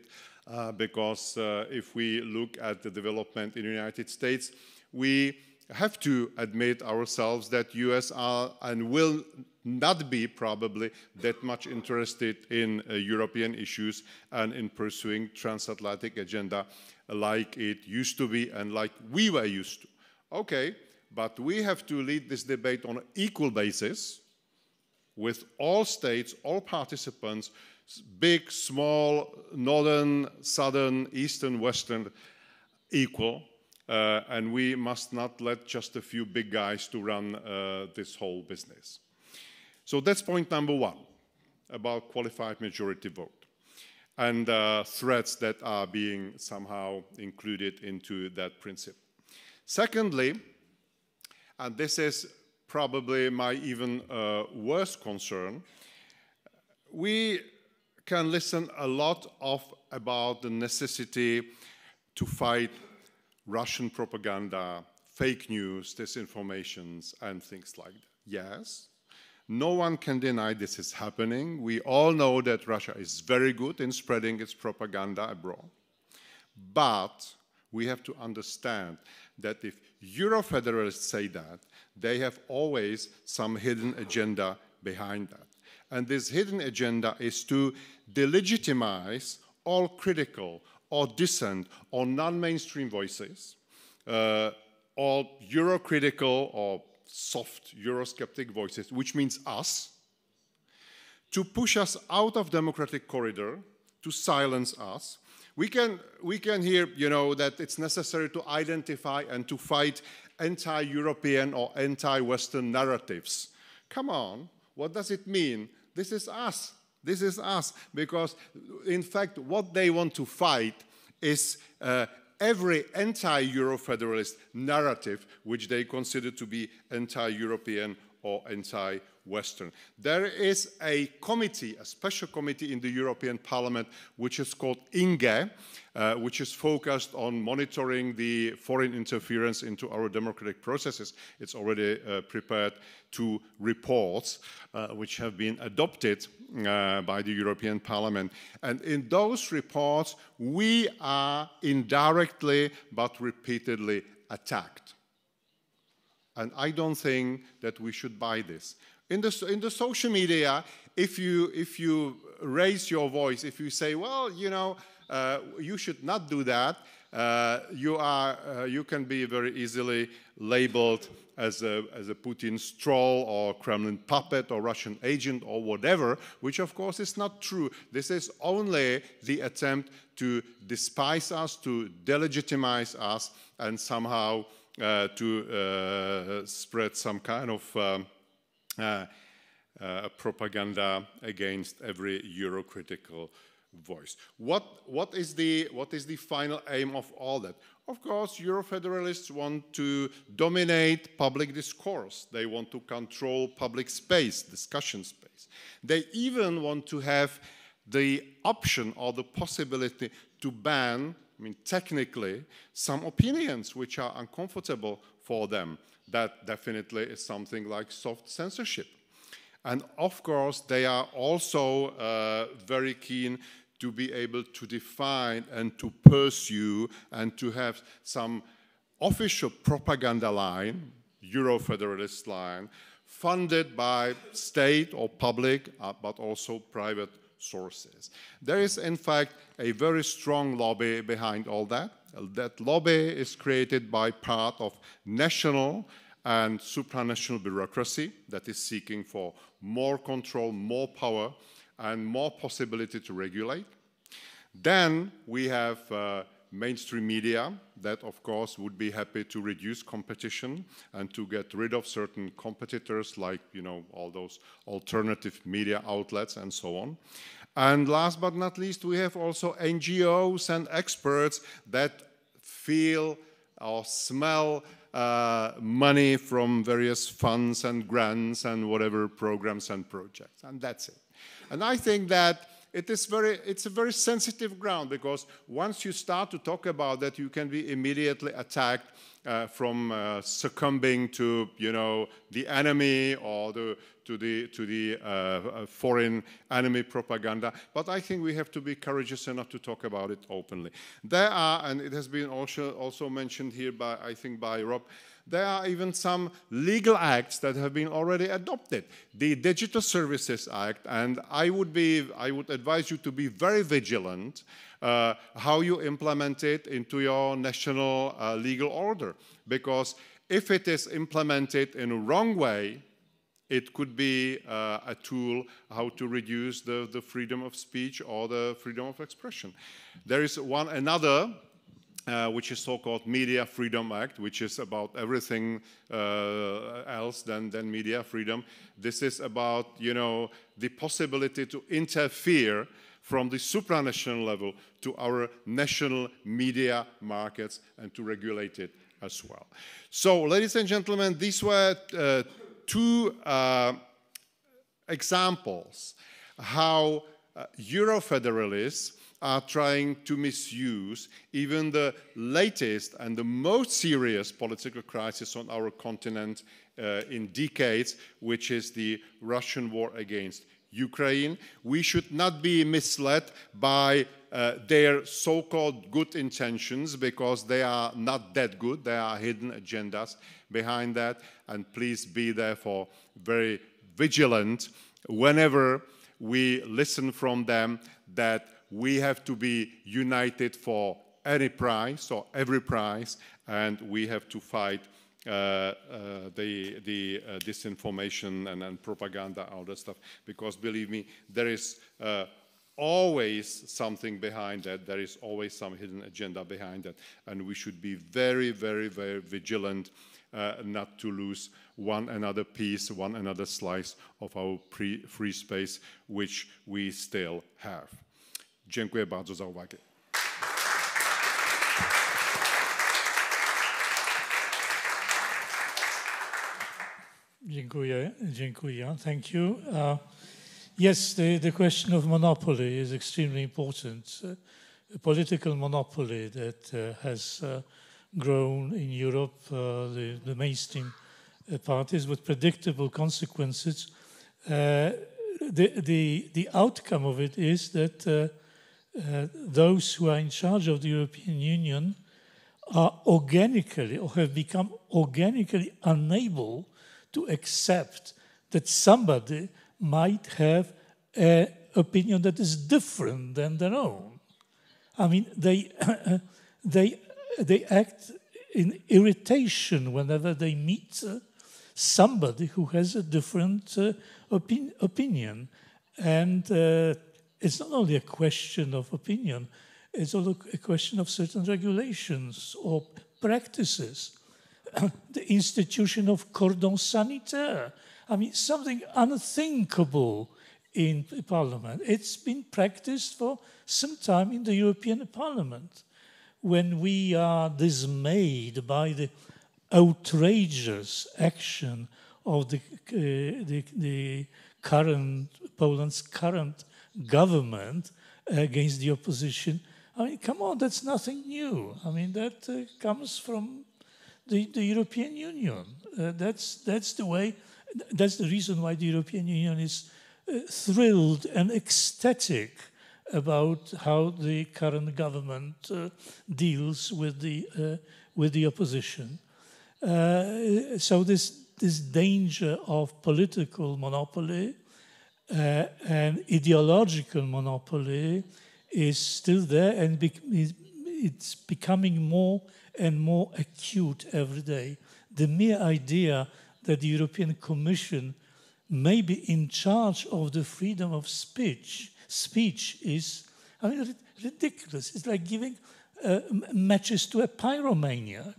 because if we look at the development in the United States, we have to admit ourselves that US are and will not be probably that much interested in European issues and in pursuing transatlantic agenda like it used to be and like we were used to. Okay, but we have to lead this debate on an equal basis with all states, all participants, big, small, northern, southern, eastern, western, equal. And we must not let just a few big guys to run this whole business. So that's point number one, about qualified majority vote and threats that are being somehow included into that principle. Secondly, and this is probably my even worst concern, we can listen a lot about the necessity to fight Russian propaganda, fake news, disinformations, and things like that. Yes, no one can deny this is happening. We all know that Russia is very good in spreading its propaganda abroad. But we have to understand that if Euro-federalists say that, they have always some hidden agenda behind that. And this hidden agenda is to delegitimize all critical or dissent or non-mainstream voices, all Euro-critical or soft Eurosceptic voices, which means us, to push us out of democratic corridor, to silence us. We can hear, you know, that it's necessary to identify and to fight anti-European or anti-Western narratives. Come on, what does it mean? This is us. This is us, because in fact what they want to fight is every anti-Euro-federalist narrative which they consider to be anti-European or anti-Western. There is a committee, a special committee in the European Parliament which is called INGE, which is focused on monitoring the foreign interference into our democratic processes. It's already prepared 2 reports which have been adopted by the European Parliament. And in those reports, we are indirectly but repeatedly attacked. And I don't think that we should buy this. In the social media, if you raise your voice, if you say, well, you know, you should not do that, you can be very easily labeled as a Putin troll or Kremlin puppet or Russian agent or whatever, which of course is not true. This is only the attempt to despise us, to delegitimize us, and somehow to spread some kind of propaganda against every Euro-critical voice. What is the final aim of all that? Of course, Euro-federalists want to dominate public discourse. They want to control public space, discussion space. They even want to have the option or the possibility to ban, I mean, technically, some opinions which are uncomfortable for them. That definitely is something like soft censorship. And of course, they are also very keen to be able to define and to pursue and to have some official propaganda line, Euro-federalist line, funded by state or public, but also private sources. There is, in fact, a very strong lobby behind all that. That lobby is created by part of national and supranational bureaucracy that is seeking for more control, more power, and more possibility to regulate. Then we have mainstream media that, of course, would be happy to reduce competition and to get rid of certain competitors like, you know, all those alternative media outlets and so on. And last but not least, we have also NGOs and experts that feel or smell money from various funds and grants and whatever programs and projects, and that's it. And I think that it's a very sensitive ground, because once you start to talk about that, you can be immediately attacked succumbing to, you know, the enemy or to the foreign enemy propaganda. But I think we have to be courageous enough to talk about it openly. There are, and it has been also mentioned here by, I think, by Rob, there are even some legal acts that have been already adopted. The Digital Services Act, and I would advise you to be very vigilant how you implement it into your national legal order. Because if it is implemented in a wrong way, it could be a tool how to reduce the freedom of speech or the freedom of expression. There is another which is so-called Media Freedom Act, which is about everything else than media freedom. This is about, you know, the possibility to interfere from the supranational level to our national media markets and to regulate it as well. So, ladies and gentlemen, these were two examples how Eurofederalists are trying to misuse even the latest and the most serious political crisis on our continent in decades, which is the Russian war against Ukraine. We should not be misled by their so-called good intentions, because they are not that good. There are hidden agendas behind that, and please be therefore very vigilant whenever we listen from them that we have to be united for any price or every price, and we have to fight the disinformation and propaganda, all that stuff, because believe me, there is always something behind that. There is always some hidden agenda behind that, and we should be very, very, very vigilant not to lose one another piece, one another slice of our free space, which we still have. Dziękuję bardzo za uwagę. Dziękuję. Thank you. Yes, the question of monopoly is extremely important. A political monopoly that has grown in Europe, the mainstream parties with predictable consequences. The outcome of it is that those who are in charge of the European Union are organically or have become organically unable to accept that somebody might have an opinion that is different than their own. I mean, they act in irritation whenever they meet somebody who has a different opinion. And it's not only a question of opinion, it's also a question of certain regulations or practices. The institution of cordon sanitaire. I mean, something unthinkable in Parliament. It's been practiced for some time in the European Parliament. When we are dismayed by the outrageous action of the Poland's current government against the opposition, I mean, come on, that's nothing new. I mean, that comes from the European Union. That's the way. That's the reason why the European Union is thrilled and ecstatic about how the current government deals with the opposition. So this danger of political monopoly and ideological monopoly is still there, and it's becoming more and more acute every day. The mere idea that the European Commission may be in charge of the freedom of speech is, I mean, ridiculous. It's like giving matches to a pyromaniac.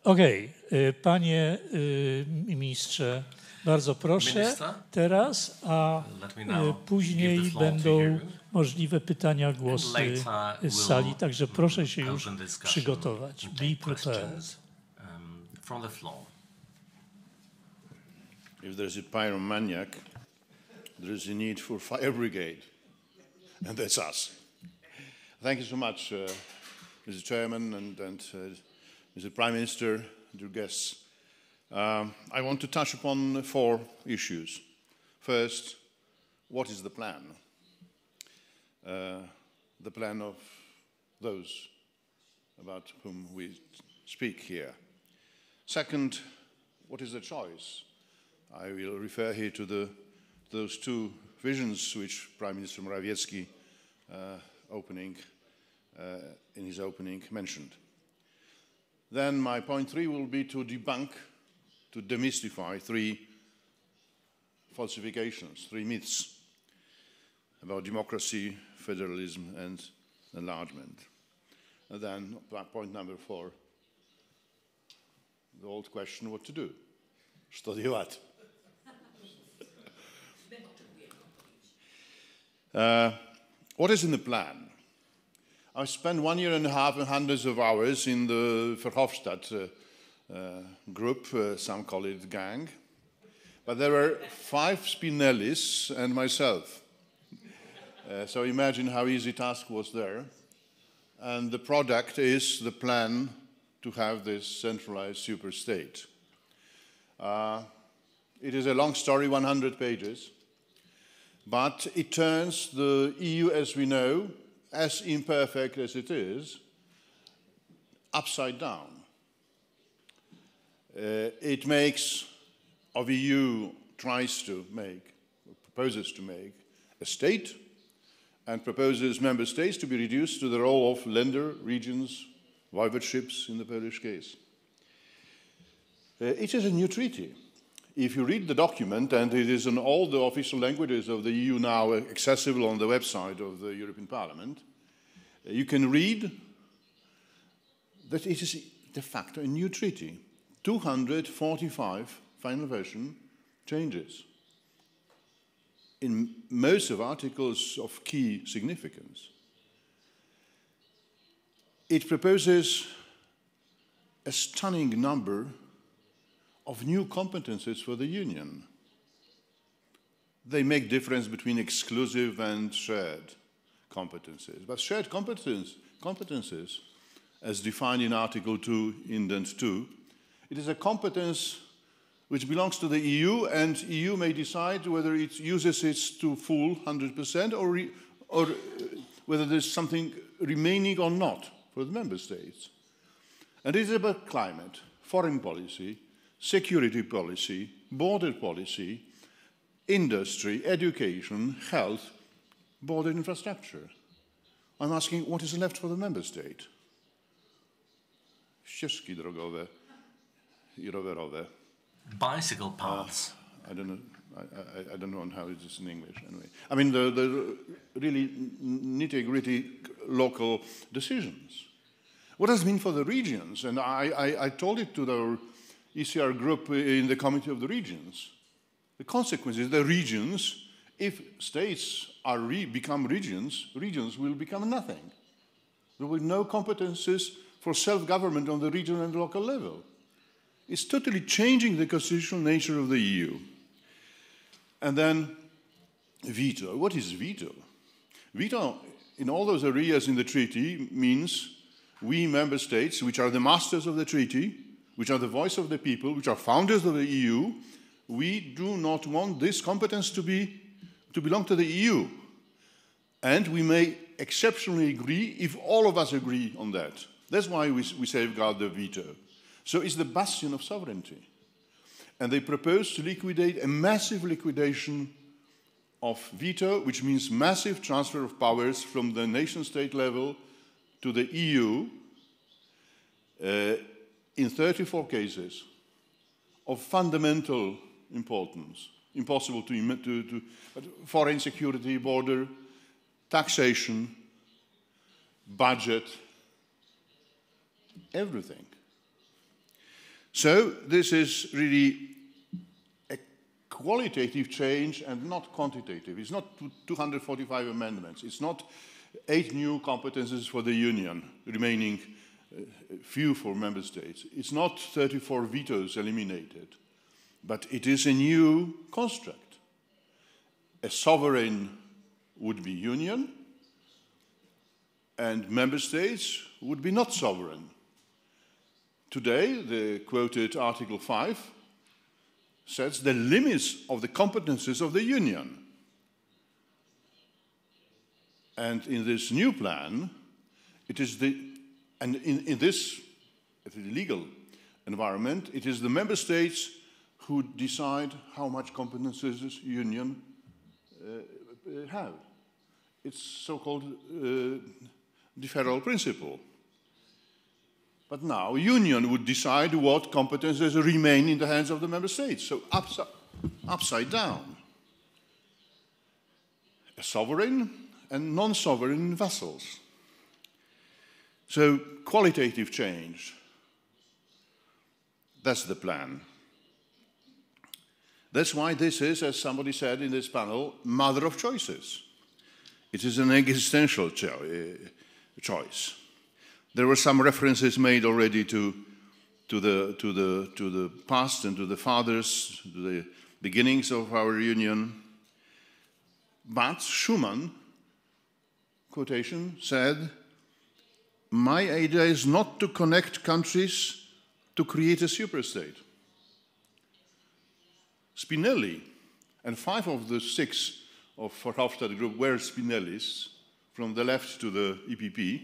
Okej, panie ministrze, bardzo proszę teraz, a później będą możliwe pytania, głosy z sali, także proszę się już przygotować. Be prepared. From the floor. If there's a pyromaniac, there is a need for fire brigade, and that's us. Thank you so much, Mr. Chairman and Mr. Prime Minister, dear guests. I want to touch upon 4 issues. First, what is the plan? The plan of those about whom we speak here. Second, what is the choice? I will refer here to those 2 visions which Prime Minister Morawiecki in his opening mentioned. Then my point 3 will be to debunk, to demystify 3 falsifications, 3 myths about democracy, federalism and enlargement. And then point number 4, the old question, what to do? Что делать? What is in the plan? I spent 1.5 years and hundreds of hours in the Verhofstadt group, some call it gang, but there were 5 Spinellis and myself. So imagine how easy task was there. And the product is the plan to have this centralized super state. It is a long story, 100 pages, but it turns the EU as we know, as imperfect as it is, upside down. It makes of EU tries to make, proposes to make a state and proposes member states to be reduced to the role of lender, regions, voivodeships in the Polish case. It is a new treaty. If you read the document, and it is in all the official languages of the EU now accessible on the website of the European Parliament, you can read that it is de facto a new treaty. 245 final version changes in most of articles of key significance. It proposes a stunning number of new competences for the Union. They make difference between exclusive and shared competences. But shared competences, as defined in Article 2, Indent 2, it is a competence which belongs to the EU, and EU may decide whether it uses it to full 100% or whether there's something remaining or not for the member states. And it is about climate, foreign policy, security policy, border policy, industry, education, health, border infrastructure. I'm asking, what is left for the member state? Ścieżki drogowe I rowerowe. Bicycle paths. I don't know. I don't know how it is in English. Anyway, I mean the really nitty-gritty local decisions. What does it mean for the regions? And I told it to the ECR group in the Committee of the Regions. The consequences, the regions, if states are become regions, regions will become nothing. There will be no competences for self-government on the regional and local level. It's totally changing the constitutional nature of the EU. And then veto. What is veto? Veto in all those areas in the treaty means we member states, which are the masters of the treaty, which are the voice of the people, which are founders of the EU, we do not want this competence to belong to the EU. And we may exceptionally agree if all of us agree on that. That's why we safeguard the veto. So it's the bastion of sovereignty. And they propose to liquidate a massive liquidation of veto, which means massive transfer of powers from the nation-state level to the EU in 34 cases of fundamental importance, impossible to foreign security, border, taxation, budget, everything. So this is really a qualitative change and not quantitative. It's not 245 amendments. It's not 8 new competences for the Union, remaining few for member states. It's not 34 vetoes eliminated, but it is a new construct. A sovereign would-be union, and member states would be not sovereign. Today, the quoted Article 5 sets the limits of the competences of the Union. And in this new plan, it is in this legal environment, it is the member states who decide how much competences the Union have. It's so-called deferral principle. But now, Union would decide what competences remain in the hands of the member states. So upside down. A sovereign and non-sovereign vassals. So qualitative change. That's the plan. That's why this is, as somebody said in this panel, mother of choices. It is an existential choice. There were some references made already to the past and to the fathers, to the beginnings of our union. But Schuman, quotation, said, "My idea is not to connect countries to create a superstate." Spinelli, and 5 of the 6 of Verhofstadt group were Spinellis, from the left to the EPP,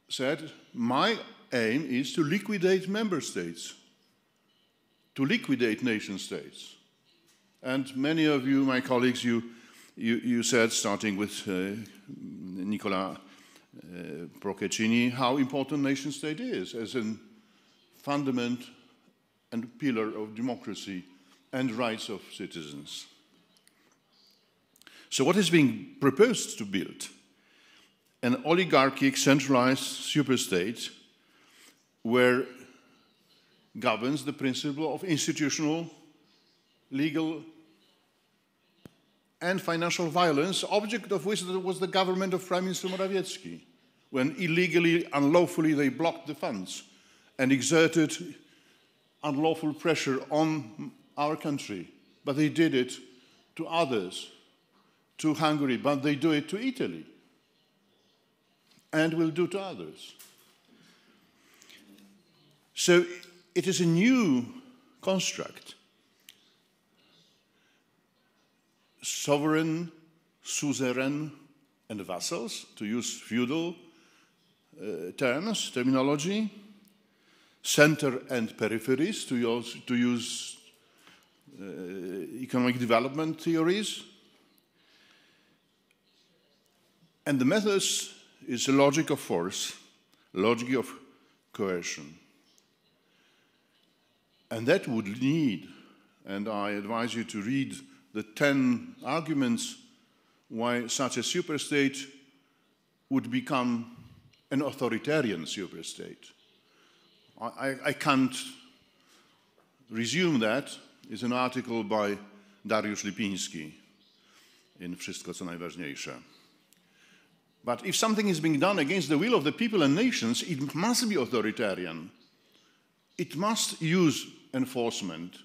said, "My aim is to liquidate member states, to liquidate nation states." And many of you, my colleagues, you said, starting with Nicola Procaccini, how important nation state is as a fundament and pillar of democracy and rights of citizens. So what is being proposed to build? An oligarchic centralized superstate where governs the principle of institutional, legal, and financial violence, object of which was the government of Prime Minister Morawiecki, when illegally, unlawfully they blocked the funds and exerted unlawful pressure on our country. But they did it to others, to Hungary, but they do it to Italy, and will do to others. So it is a new construct. Sovereign, suzerain, and vassals, to use feudal terminology. Center and peripheries, to use economic development theories. And the methods is a logic of force, logic of coercion. And that would need, and I advise you to read the 10 arguments why such a superstate would become an authoritarian superstate. I can't resume that. It's an article by Dariusz Lipiński in Wszystko co najważniejsze. But if something is being done against the will of the people and nations, it must be authoritarian. It must use enforcement.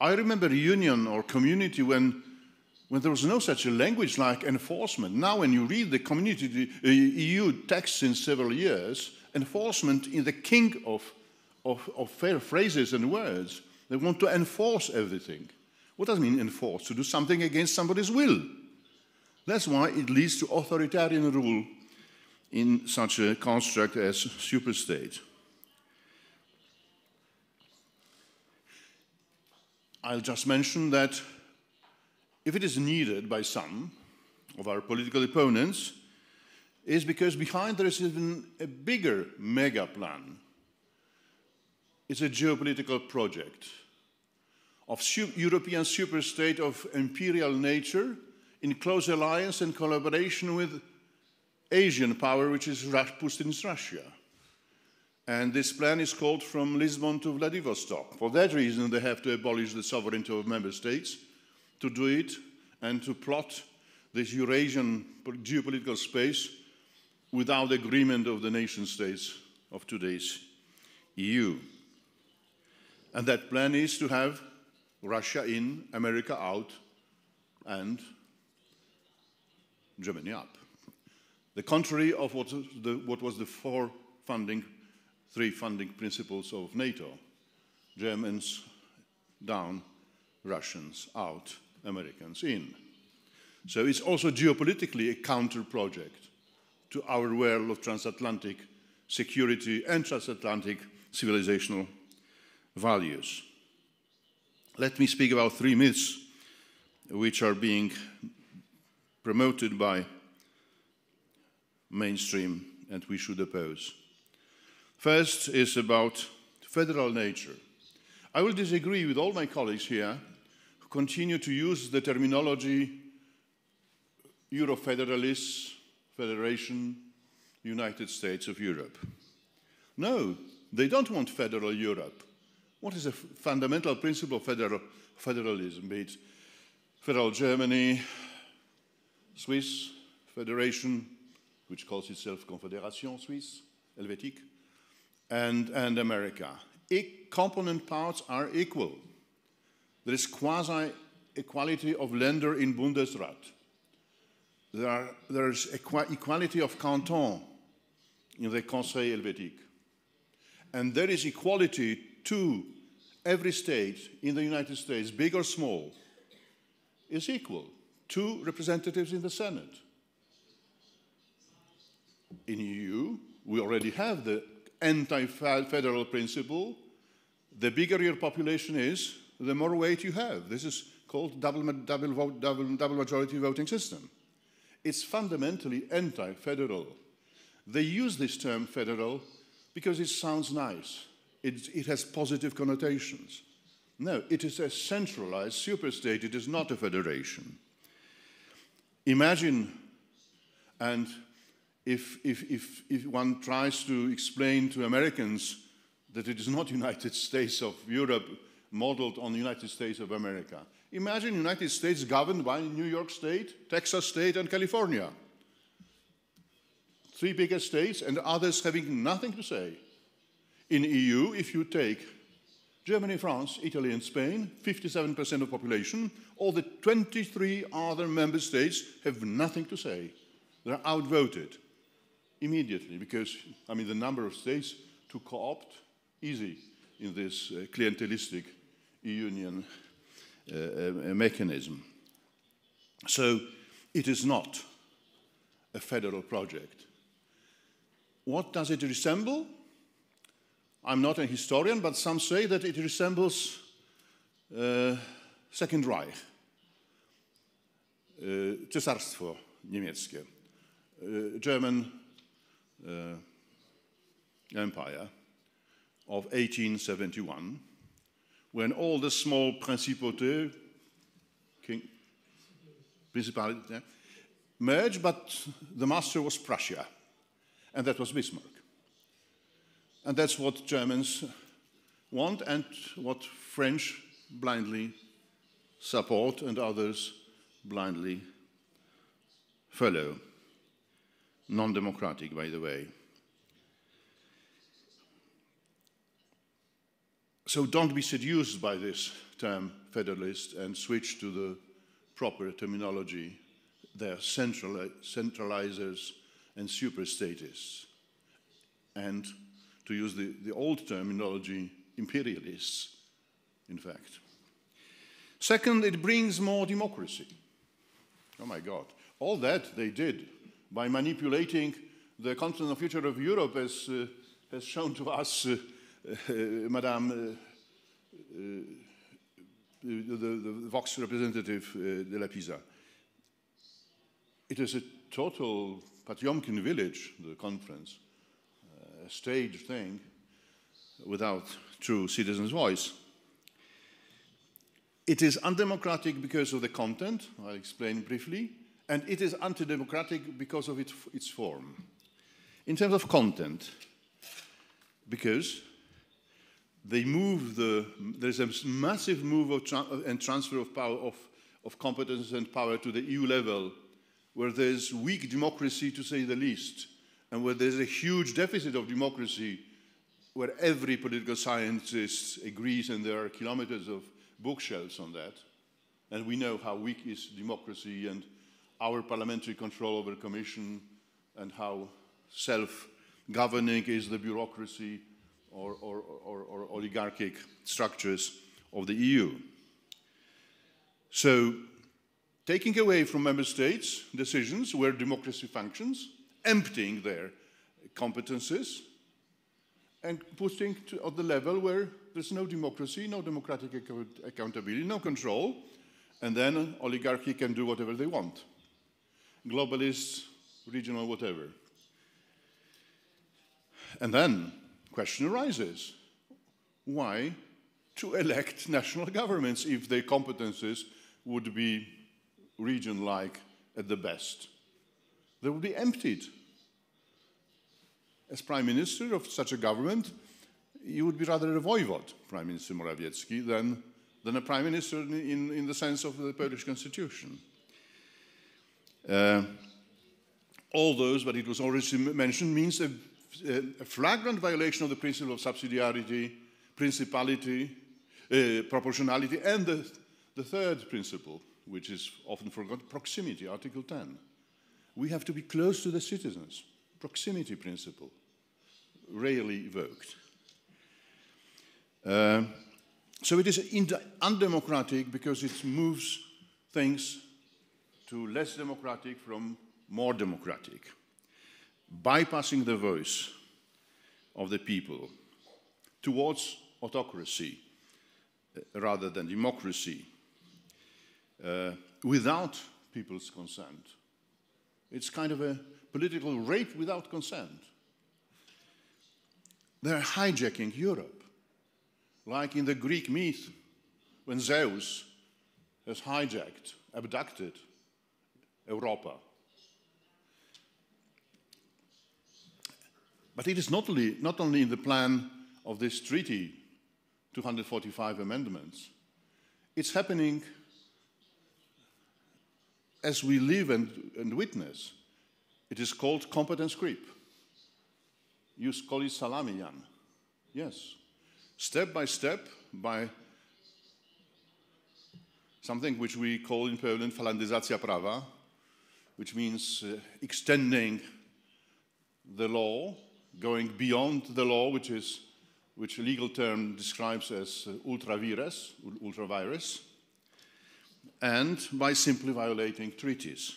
I remember a union or community when there was no such a language like enforcement. Now when you read the community EU texts in several years, enforcement is the king of fair phrases and words. They want to enforce everything. What does it mean enforce? To do something against somebody's will. That's why it leads to authoritarian rule in such a construct as superstate. I'll just mention that if it is needed by some of our political opponents, is because behind there is even a bigger mega plan. It's a geopolitical project of European superstate of imperial nature in close alliance and collaboration with Asian power, which is Putin's Russia. And this plan is called From Lisbon to Vladivostok. For that reason, they have to abolish the sovereignty of member states to do it and to plot this Eurasian geopolitical space without agreement of the nation states of today's EU. And that plan is to have Russia in, America out, and Germany up. the contrary of what was the three funding principles of NATO. Germans down, Russians out, Americans in. So it's also geopolitically a counter-project to our world of transatlantic security and transatlantic civilizational values. Let me speak about three myths which are being promoted by mainstream and we should oppose. First is about federal nature. I will disagree with all my colleagues here who continue to use the terminology Euro-federalists, Federation, United States of Europe. No, they don't want federal Europe. What is a fundamental principle of federalism? Be it federal Germany, Swiss Federation, which calls itself Confédération Suisse, Helvétique, and America. Component parts are equal. There is quasi-equality of Länder in Bundesrat. There is equality of canton in the Conseil Helvétique. And there is equality to every state in the United States, big or small, is equal. 2 representatives in the Senate. In EU, we already have the anti-federal principle. The bigger your population is, the more weight you have. This is called double majority voting system. It's fundamentally anti-federal. They use this term federal because it sounds nice. It has positive connotations. No, it is a centralized superstate. It is not a federation. Imagine, and if one tries to explain to Americans that it is not United States of Europe modeled on the United States of America. Imagine United States governed by New York State, Texas State, and California. 3 biggest states and others having nothing to say. In EU, if you take Germany, France, Italy, and Spain, 57% of population, all the 23 other member states have nothing to say. They're outvoted immediately because, I mean, the number of states to co-opt, easy in this clientelistic union mechanism. So it is not a federal project. What does it resemble? I'm not a historian, but some say that it resembles Second Reich, Cesarstwo Niemieckie, German Empire of 1871, when all the small principautés, principalities, merged, but the master was Prussia, and that was Bismarck. And that's what Germans want and what French blindly support and others blindly follow. Non-democratic, by the way. So don't be seduced by this term federalist and switch to the proper terminology. They're centralizers and superstatists. And to use the old terminology, imperialists, in fact. Second, it brings more democracy. Oh my God. All that they did by manipulating the continental future of Europe, as has shown to us Madame, the Vox representative de la Pisa. It is a total Potemkin village, the conference, a staged thing without true citizens' voice. It is undemocratic because of the content, I'll explain briefly, and it is anti-democratic because of its form. In terms of content, because they move there's a massive move and transfer of power, of competence and power to the EU level, where there's weak democracy, to say the least, and where there's a huge deficit of democracy, where every political scientist agrees, and there are kilometers of bookshelves on that. And we know how weak is democracy and our parliamentary control over the Commission and how self-governing is the bureaucracy or oligarchic structures of the EU. So, taking away from member states decisions where democracy functions, emptying their competences, and putting at the level where there's no democracy, no democratic accountability, no control, and then oligarchy can do whatever they want. Globalists, regional, whatever. And then question arises, why to elect national governments if their competences would be region-like at the best? They would be emptied. As Prime Minister of such a government, you would be rather a voivod, Prime Minister Morawiecki, than a Prime Minister in the sense of the Polish Constitution. All those, but it was already mentioned, means a flagrant violation of the principle of subsidiarity, principality, proportionality, and the third principle, which is often forgotten, proximity, Article 10. We have to be close to the citizens. Proximity principle, rarely evoked. So it is undemocratic because it moves things to less democratic from more democratic, bypassing the voice of the people towards autocracy rather than democracy without people's consent. It's kind of a political rape without consent. They're hijacking Europe, like in the Greek myth when Zeus has hijacked, abducted Europa. But it is not only in the plan of this treaty, 245 amendments, it's happening as we live and witness. It is called competence creep. You call it salami, Jan. Yes. Step by something which we call in Poland falandyzacja prawa, which means extending the law, going beyond the law, which a legal term describes as ultra vires, and by simply violating treaties.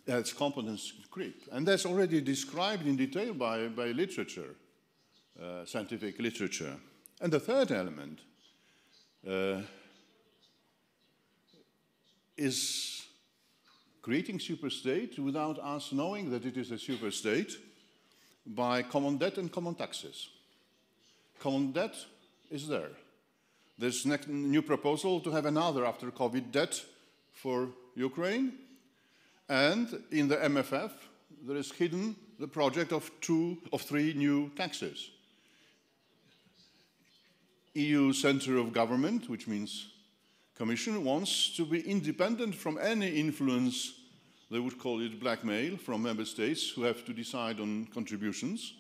That's competence creep. And that's already described in detail by literature, scientific literature. And the third element is creating superstate without us knowing that it is a superstate by common debt and common taxes. Common debt is there. There's a new proposal to have another after COVID debt for Ukraine. And in the MFF, there is hidden the project of 3 new taxes. EU Centre of Government, which means Commission, wants to be independent from any influence, they would call it blackmail, from member states who have to decide on contributions.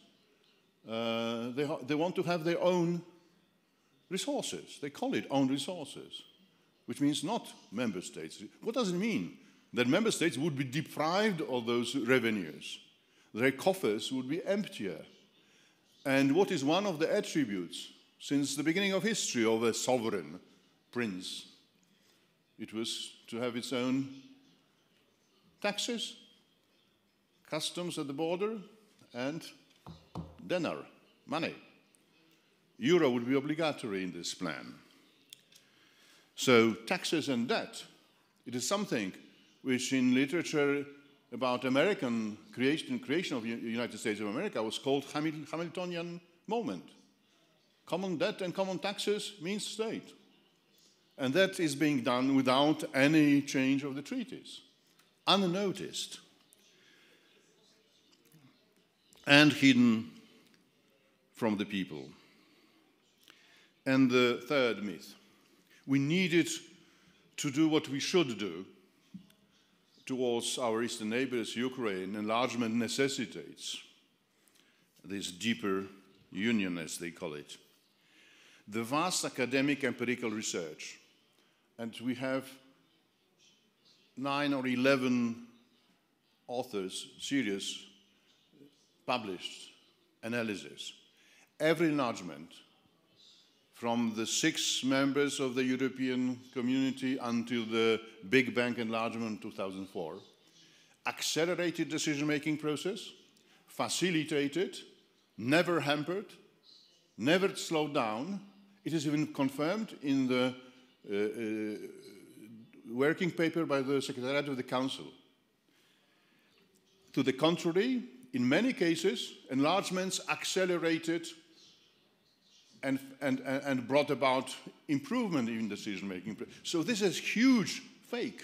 They want to have their own resources. They call it own resources, which means not member states. What does it mean? That member states would be deprived of those revenues. Their coffers would be emptier. And what is one of the attributes since the beginning of history of a sovereign prince? It was to have its own taxes, customs at the border, and dinar, money. Euro would be obligatory in this plan. So taxes and debt, it is something which in literature about American creation of the United States of America was called Hamiltonian moment. Common debt and common taxes means state. And that is being done without any change of the treaties, unnoticed, and hidden from the people. And the third myth, we needed to do what we should do towards our eastern neighbors, Ukraine. Enlargement necessitates this deeper union, as they call it. The vast academic empirical research, and we have 9 or 11 authors' serious published analysis. Every enlargement, from the 6 members of the European Community until the Big Bang enlargement in 2004, accelerated decision-making process, facilitated, never hampered, never slowed down. It is even confirmed in the working paper by the Secretariat of the Council. To the contrary, in many cases, enlargements accelerated and brought about improvement in decision-making. So this is huge fake.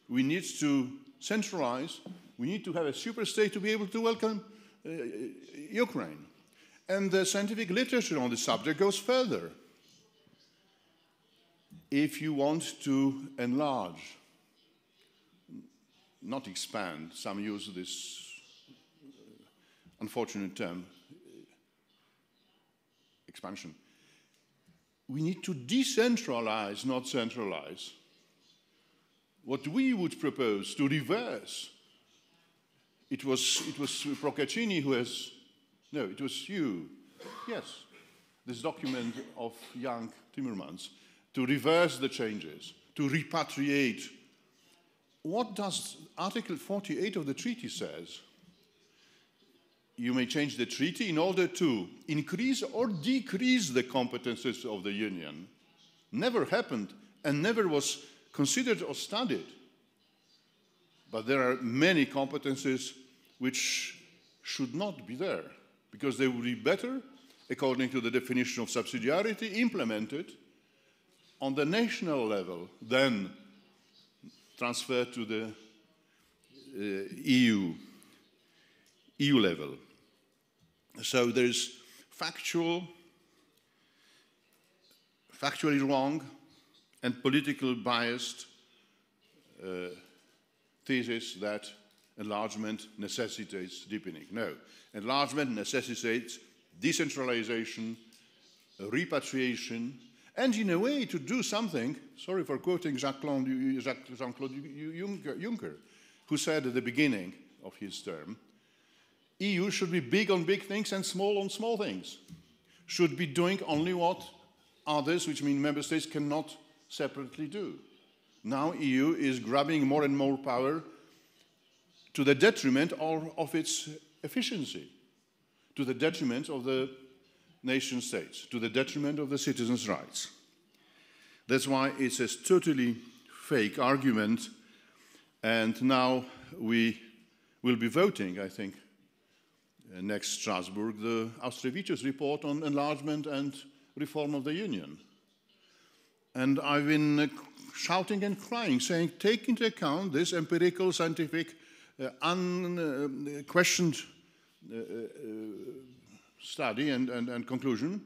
We need to centralize. We need to have a superstate to be able to welcome Ukraine. And the scientific literature on this subject goes further. If you want to enlarge, not expand, some use this unfortunate term, expansion, we need to decentralize, not centralize. What we would propose to reverse, it was Procaccini who has, no, it was you, yes, this document of young Timmermans, to reverse the changes, to repatriate. What does Article 48 of the treaty says? You may change the treaty in order to increase or decrease the competences of the Union. Never happened and never was considered or studied. But there are many competences which should not be there, because they would be better, according to the definition of subsidiarity, implemented on the national level than transferred to the EU level. So there's factually wrong and politically biased thesis that enlargement necessitates deepening. No, enlargement necessitates decentralization, repatriation, and in a way to do something, sorry for quoting Jean-Claude Juncker, who said at the beginning of his term, EU should be big on big things and small on small things. Should be doing only what others, which mean member states, cannot separately do. Now EU is grabbing more and more power to the detriment of its efficiency, to the detriment of the nation states, to the detriment of the citizens' rights. That's why it's a totally fake argument, and now we will be voting, I think, next Strasbourg, the Austrevicius report on enlargement and reform of the Union. And I've been shouting and crying, saying, take into account this empirical, scientific, unquestioned study and conclusion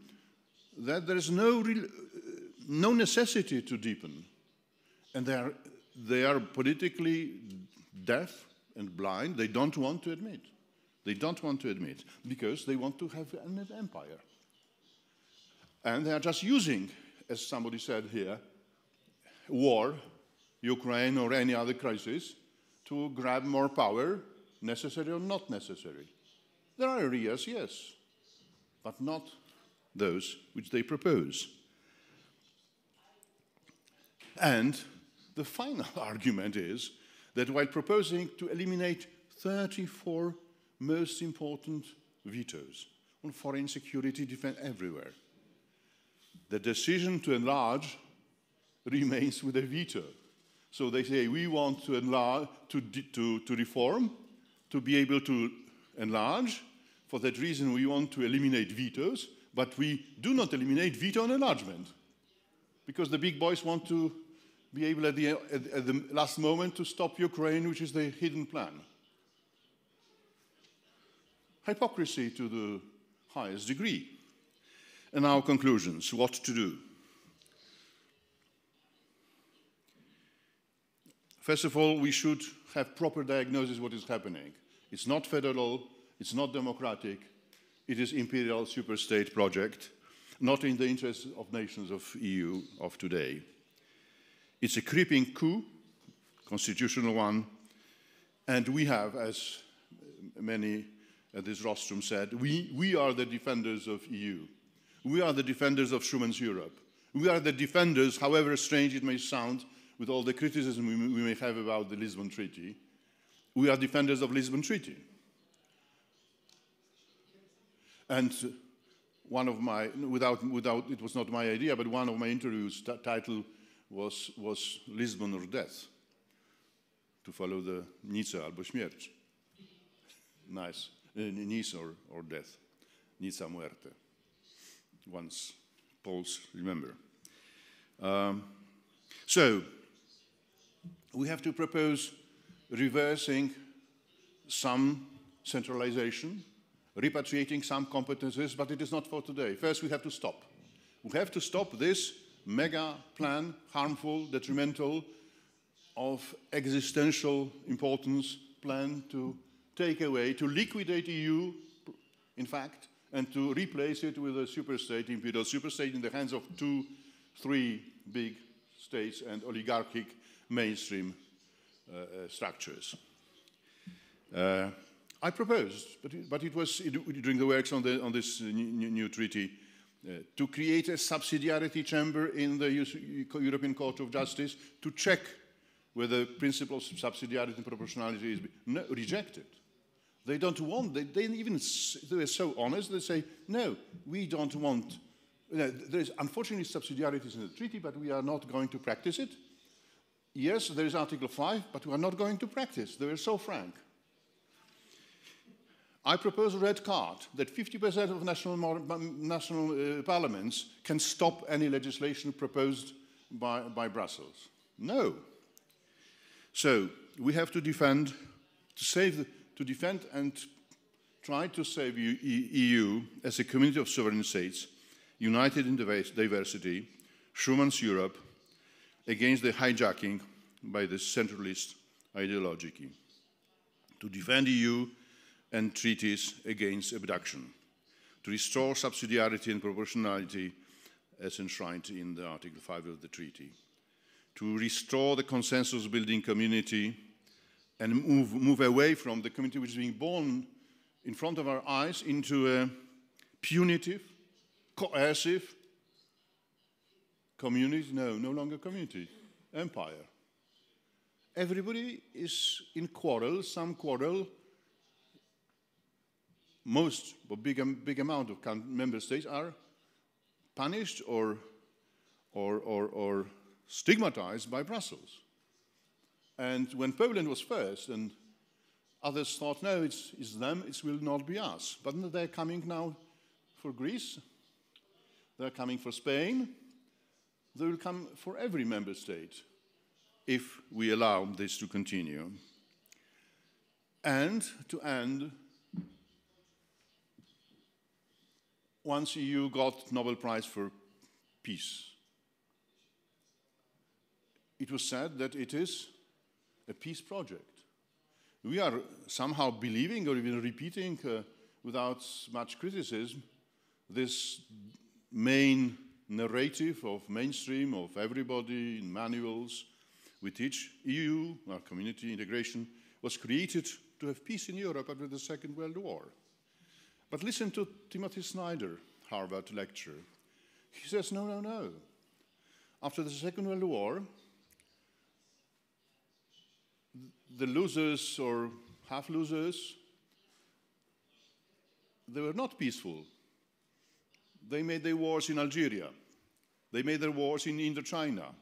that there is no necessity to deepen. And they are politically deaf and blind. They don't want to admit. They don't want to admit because they want to have an empire. And they are just using, as somebody said here, war, Ukraine or any other crisis, to grab more power, necessary or not necessary. There are areas, yes, but not those which they propose. And the final argument is that while proposing to eliminate 34 most important vetoes on foreign security, defense, everywhere, the decision to enlarge remains with a veto. So they say, we want to enlarge, to reform, to be able to enlarge. For that reason, we want to eliminate vetoes, but we do not eliminate veto on enlargement, because the big boys want to be able at the last moment to stop Ukraine, which is the hidden plan. Hypocrisy to the highest degree. And now conclusions, what to do. First of all, we should have proper diagnosis of what is happening. It's not federal, it's not democratic, it is imperial superstate project, not in the interest of nations of EU of today. It's a creeping coup, constitutional one, And we have, as many at this rostrum said, we are the defenders of EU. We are the defenders of Schumann's Europe. We are the defenders, however strange it may sound, with all the criticism we may have about the Lisbon Treaty. We are defenders of Lisbon Treaty. And one of my, it was not my idea, but one of my interviews title was Lisbon or Death, to follow the Nice albo śmierć. Nice. Nice or death. Nica muerte. Once Poles remember. So, we have to propose reversing some centralization, repatriating some competences, but it is not for today. First, we have to stop. We have to stop this mega plan, harmful, detrimental, of existential importance plan to take away, to liquidate EU, in fact, and to replace it with a superstate, imperial superstate in the hands of 2-3 big states and oligarchic mainstream structures. I proposed, but it was during the works on this new treaty, to create a subsidiarity chamber in the European Court of Justice to check whether principles of subsidiarity and proportionality is rejected. They don't want, they were so honest, they say, no, we don't want, there is unfortunately subsidiarity in the treaty, but we are not going to practice it. Yes, there is Article 5, but we are not going to practice. They were so frank. I propose a red card, that 50% of national parliaments can stop any legislation proposed by Brussels. No. So we have to defend, to defend and try to save EU as a community of sovereign states, united in diversity, Schumann's Europe, against the hijacking by the centralist ideology. To defend EU and treaties against abduction, to restore subsidiarity and proportionality as enshrined in the Article 5 of the treaty, to restore the consensus-building community and move away from the community which is being born in front of our eyes into a punitive, coercive community, no longer community, empire. Everybody is in quarrel, some quarrel. Most, or big amount of member states are punished or stigmatized by Brussels. And when Poland was first, and others thought, no, it's them, it will not be us. But they're coming now for Greece, they're coming for Spain, they will come for every member state if we allow this to continue. And to end, once EU got Nobel Prize for Peace, it was said that it is a peace project. We are somehow believing or even repeating without much criticism this main narrative of mainstream, of everybody in manuals. We teach EU, our community integration, was created to have peace in Europe after the Second World War. But listen to Timothy Snyder, Harvard lecturer. He says, no. After the Second World War, the losers or half-losers, they were not peaceful. They made their wars in Algeria. They made their wars in Indochina.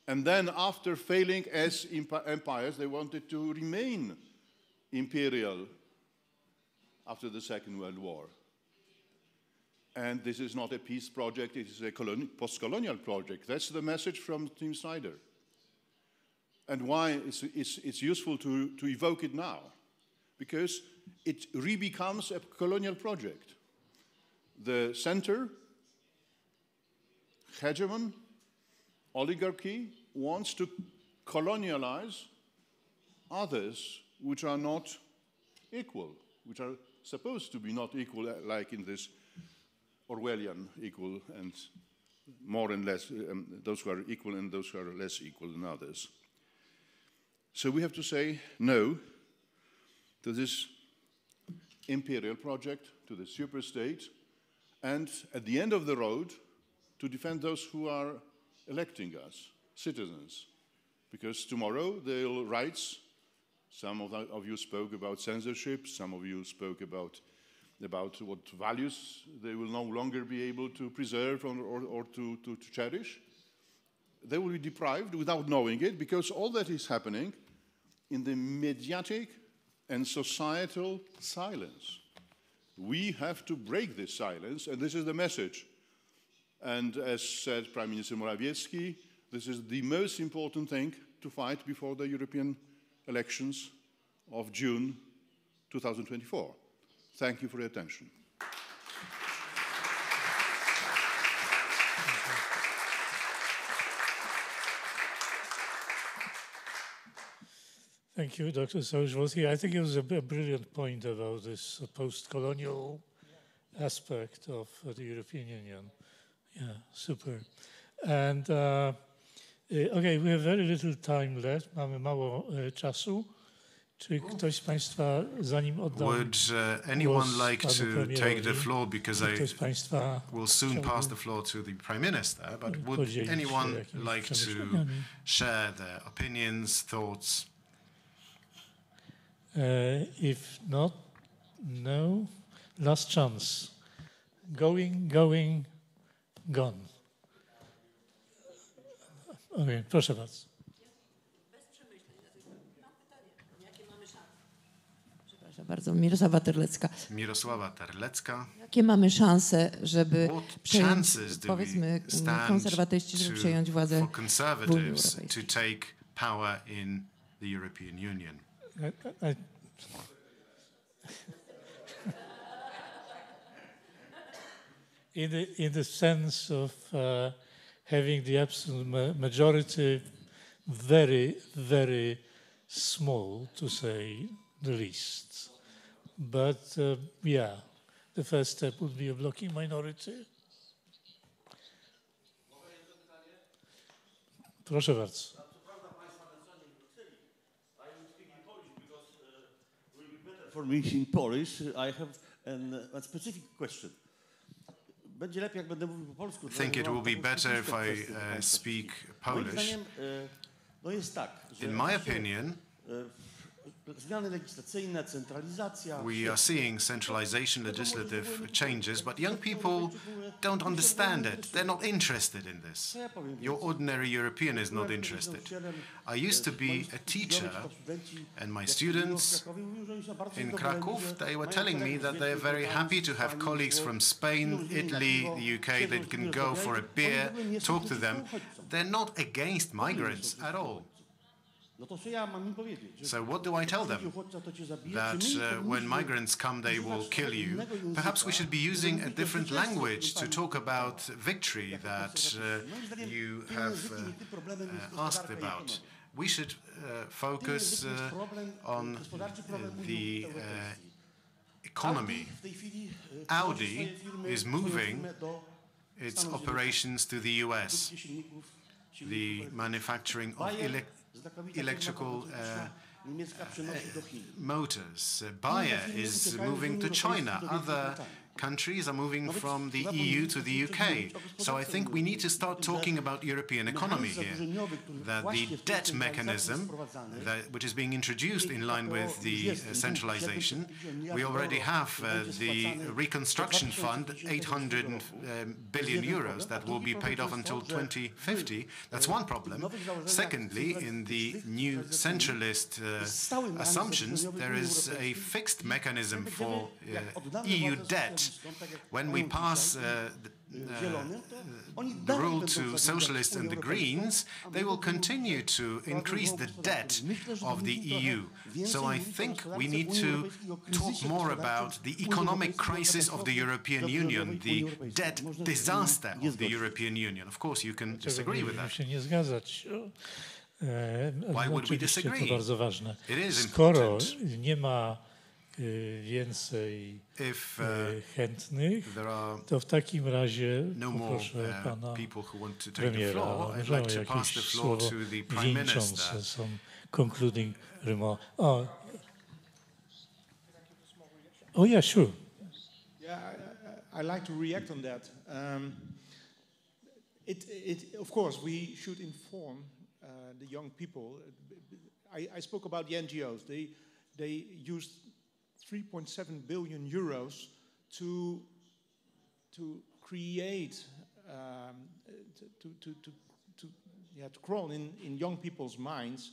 And then after failing as empires, they wanted to remain imperial after the Second World War. And this is not a peace project, it is a post-colonial project. That's the message from Tim Snyder. And why it's useful to evoke it now? Because it re-becomes a colonial project. The center, hegemon, oligarchy, wants to colonialize others which are not equal, which are supposed to be not equal, like in this Orwellian equal and more and less, those who are equal and those who are less equal than others. So we have to say no to this imperial project, to the superstate, and at the end of the road, to defend those who are electing us, citizens. Because tomorrow, their rights, some of you spoke about censorship, some of you spoke about what values they will no longer be able to preserve or to cherish. They will be deprived without knowing it, because all that is happening in the mediatic and societal silence. We have to break this silence, and this is the message. And as said Prime Minister Morawiecki, this is the most important thing to fight before the European elections of June 2024. Thank you for your attention. Thank you, Dr. Saryusz-Wolski. I think it was a brilliant point about this post-colonial aspect of the European Union. Yeah, super. And okay, we have very little time left. Mamy mało czasu. Czy ktoś z Państwa, zanim oddam Would anyone like to take the floor, because I will soon pass the floor to the Prime Minister, but would anyone like to share their opinions, thoughts? If not, no. Last chance. Going, gone. Okay, proszę bardzo. Przepraszam bardzo, Mirosława Terlecka. Mirosława Terlecka. Jakie mamy szanse, żeby przejąć, powiedzmy, konserwatyści, żeby przejąć władzę w Unii Europejskiej? To take power in the European Union. In the sense of having the absolute majority, very, very small, to say the least. But yeah, the first step would be a blocking minority. Proszę bardzo. For me in Polish, I have a specific question. Będzie lepiej, jak będę mówił po polsku. I think it will be better if I speak Polish. No jest tak, że in my opinion, zmiany legislacyjne, centralizacja. We are seeing centralization, legislative changes, but young people don't understand it. They're not interested in this. Your ordinary European is not interested. I used to be a teacher, and my students in Kraków, they were telling me that they're very happy to have colleagues from Spain, Italy, the UK. They can go for a beer, talk to them. They're not against migrants at all. So what do I tell them? That when migrants come, they will kill you. Perhaps we should be using a different language to talk about victory that you have asked about. We should focus on the economy. Audi is moving its operations to the US. The manufacturing of electrical motors. Bayer is moving to China. Other countries are moving from the EU to the UK. So I think we need to start talking about European economy here. That the debt mechanism, which is being introduced in line with the centralization, we already have the reconstruction fund, 800 billion euros that will be paid off until 2050. That's one problem. Secondly, in the new centralist assumptions, there is a fixed mechanism for EU debt. When we pass the rule to socialists and the Greens, they will continue to increase the debt of the EU. So I think we need to talk more about the economic crisis of the European Union, the debt disaster of the European Union. Of course, you can disagree with that. Why would we disagree? It is important. Więcej chętnych, to w takim razie poproszę pana premiera, o jakieś słowo wieńczące, some concluding remark. Oh, yeah, sure. Yeah, I like to react on that. Of course, we should inform the young people. I spoke about the NGOs. They used 3.7 billion euros to create, to crawl in young people's minds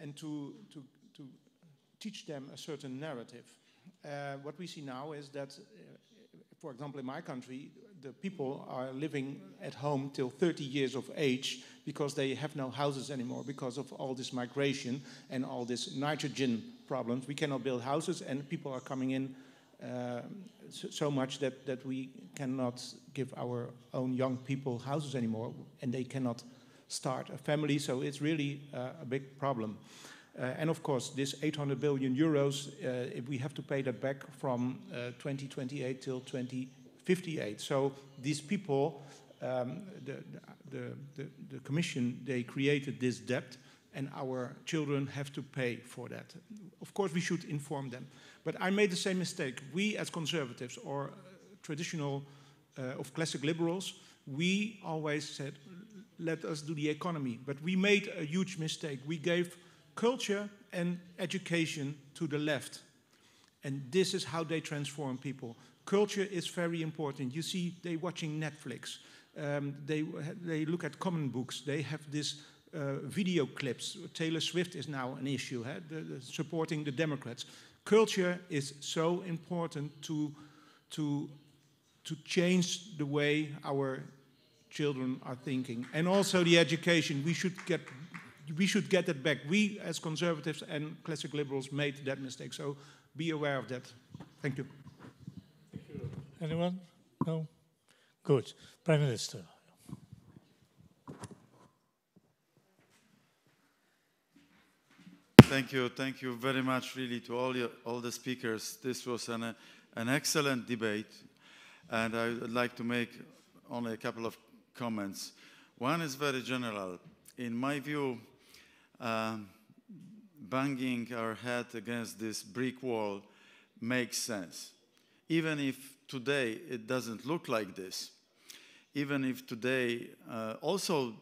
and to teach them a certain narrative. What we see now is that, for example, in my country, the people are living at home till 30 years of age because they have no houses anymore because of all this migration and all this nitrogen problems. We cannot build houses and people are coming in so much that we cannot give our own young people houses anymore and they cannot start a family, so it's really a big problem. And of course, this 800 billion euros, we have to pay that back from 2028 till 2058. So these people, the Commission, they created this debt, and our children have to pay for that. Of course, we should inform them. But I made the same mistake. We, as conservatives or traditional of classic liberals, we always said, let us do the economy. But we made a huge mistake. We gave culture and education to the left. And this is how they transform people. Culture is very important. You see, they're watching Netflix. They look at common books. They have this video clips. Taylor Swift is now an issue, supporting the Democrats. Culture is so important to change the way our children are thinking. And also the education. We should get it back. We, as conservatives and classic liberals, made that mistake. So be aware of that. Thank you. Thank you. Anyone? No? Good. Prime Minister. Thank you very much, really, to all the speakers. This was an excellent debate, and I would like to make only a couple of comments. One is very general. In my view, banging our head against this brick wall makes sense. Even if today it doesn't look like this, even if today, also,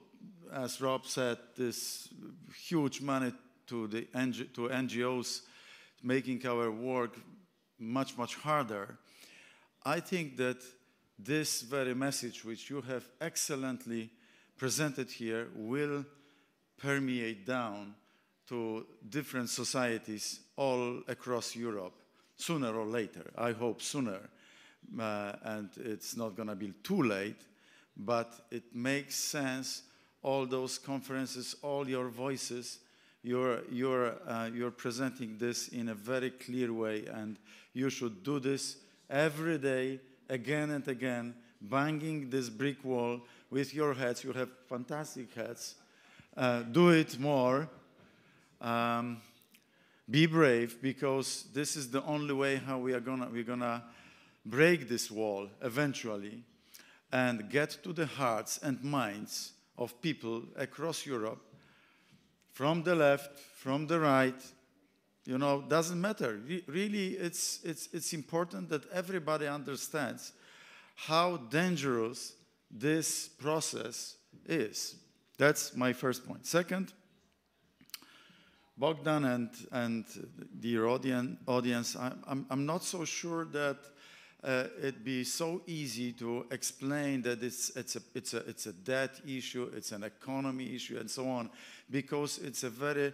as Rob said, this huge money to NGOs making our work much, much harder, I think that this very message, which you have excellently presented here, will permeate down to different societies all across Europe, sooner or later. I hope sooner, and it's not going to be too late, but it makes sense, all those conferences, all your voices, you're presenting this in a very clear way, and you should do this every day, again and again, banging this brick wall with your heads. You have fantastic heads. Do it more. Be brave, because this is the only way how we're gonna break this wall eventually and get to the hearts and minds of people across Europe, from the left, from the right, you know, doesn't matter. Really, it's important that everybody understands how dangerous this process is. That's my first point. Second, Bogdan and dear audience, I'm not so sure that it'd be so easy to explain that it's a debt issue, it's an economy issue, and so on, because it's a very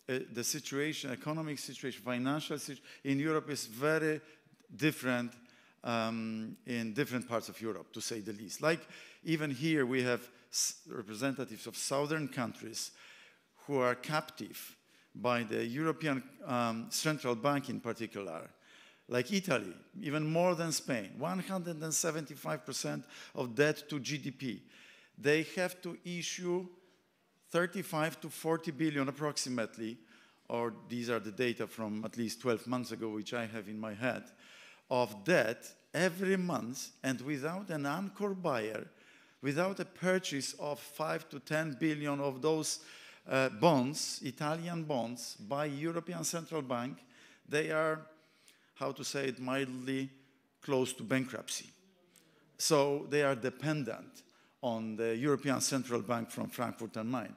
the situation, economic situation, financial situation in Europe is very different in different parts of Europe, to say the least. Like even here, we have representatives of southern countries who are captive by the European Central Bank in particular, like Italy, even more than Spain, 175% of debt to GDP. They have to issue 35 to 40 billion approximately, or these are the data from at least 12 months ago, which I have in my head, of debt every month, and without an anchor buyer, without a purchase of 5 to 10 billion of those bonds, Italian bonds, by European Central Bank, they are how to say it mildly, close to bankruptcy. So they are dependent on the European Central Bank from Frankfurt am Main.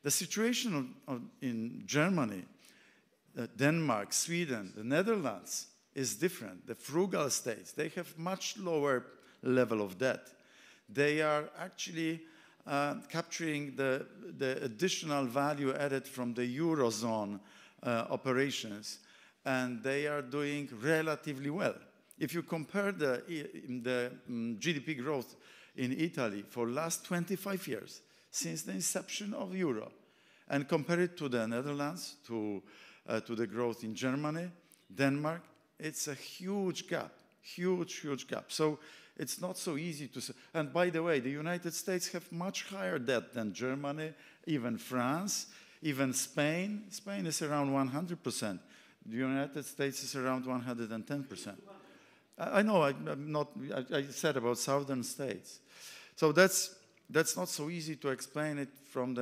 The situation in Germany, Denmark, Sweden, the Netherlands is different. The frugal states, they have much lower level of debt. They are actually capturing the additional value added from the Eurozone operations, and they are doing relatively well. If you compare the GDP growth in Italy for the last 25 years, since the inception of Euro, and compare it to the Netherlands, to the growth in Germany, Denmark, it's a huge gap, huge gap. So it's not so easy to say. And by the way, the United States have much higher debt than Germany, even France, even Spain. Spain is around 100%. The United States is around 110%. I know, I said about southern states. So that's not so easy to explain it from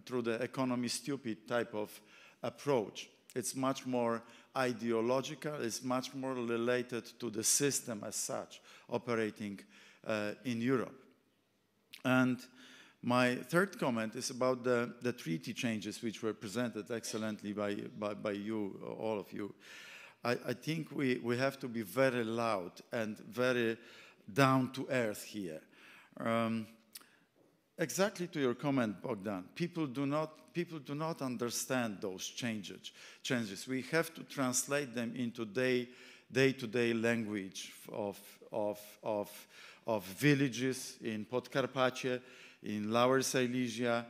through the economy stupid type of approach. It's much more ideological, it's much more related to the system as such operating in Europe. And my third comment is about the treaty changes which were presented excellently by you, all of you. I think we have to be very loud and very down to earth here. Exactly to your comment, Bogdan, people do not understand those changes. We have to translate them into day-to-day language of villages in Podkarpacie, in Lower Silesia,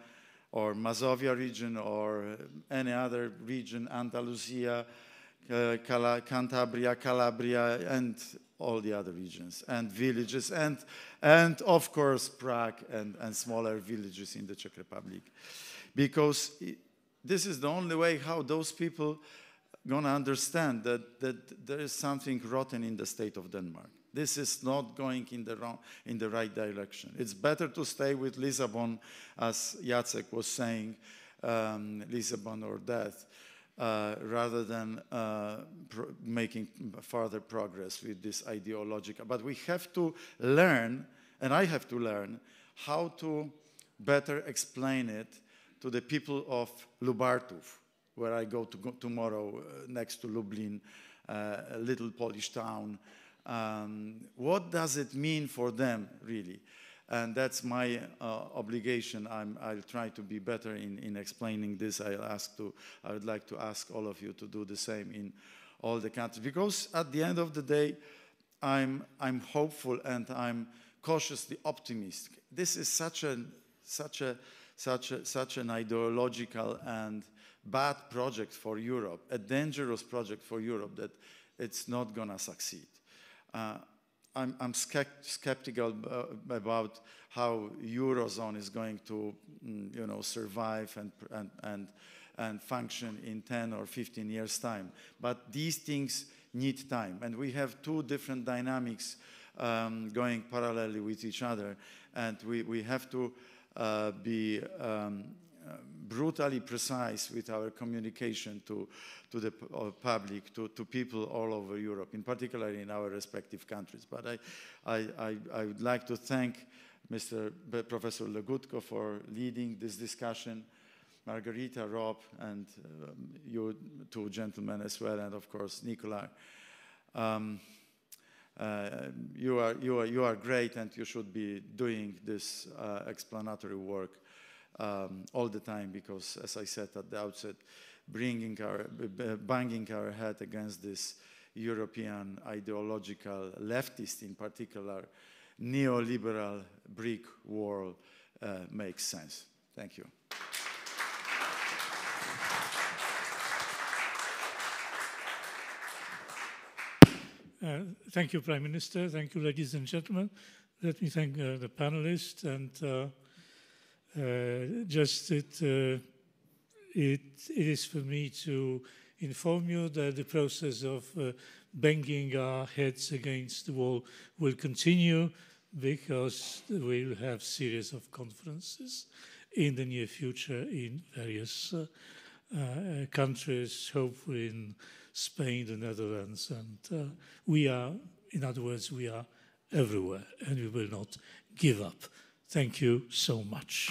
or Mazovia region, or any other region, Andalusia, Cantabria, Calabria, and all the other regions, and villages, and of course Prague and smaller villages in the Czech Republic. Because this is the only way how those people gonna understand that there is something rotten in the state of Denmark. This is not going in the right direction. It's better to stay with Lisbon, as Jacek was saying, Lisbon or death, rather than making further progress with this ideological. But we have to learn, and I have to learn, how to better explain it to the people of Lubartów, where I go tomorrow next to Lublin, a little Polish town. What does it mean for them, really? And that's my obligation. I'll try to be better in explaining this. I would like to ask all of you to do the same in all the countries. Because at the end of the day, I'm hopeful and I'm cautiously optimistic. This is such an ideological and bad project for Europe, a dangerous project for Europe that it's not gonna succeed. I'm skeptical about how Eurozone is going to, survive and function in 10 or 15 years' time. But these things need time, and we have two different dynamics going parallelly with each other, and we have to be brutally precise with our communication to the public, to people all over Europe, in particular in our respective countries. But I would like to thank Professor Legutko for leading this discussion, Margarita, Rob, and you two gentlemen as well, and of course Nicola. You are great, and you should be doing this explanatory work all the time, because, as I said at the outset, banging our head against this European ideological, leftist in particular, neoliberal brick wall makes sense. Thank you. Thank you, Prime Minister. Thank you, ladies and gentlemen. Let me thank the panelists, and it is for me to inform you that the process of banging our heads against the wall will continue, because we'll have series of conferences in the near future in various countries, hopefully in Spain, the Netherlands, and we are, in other words, we are everywhere, and we will not give up. Thank you so much.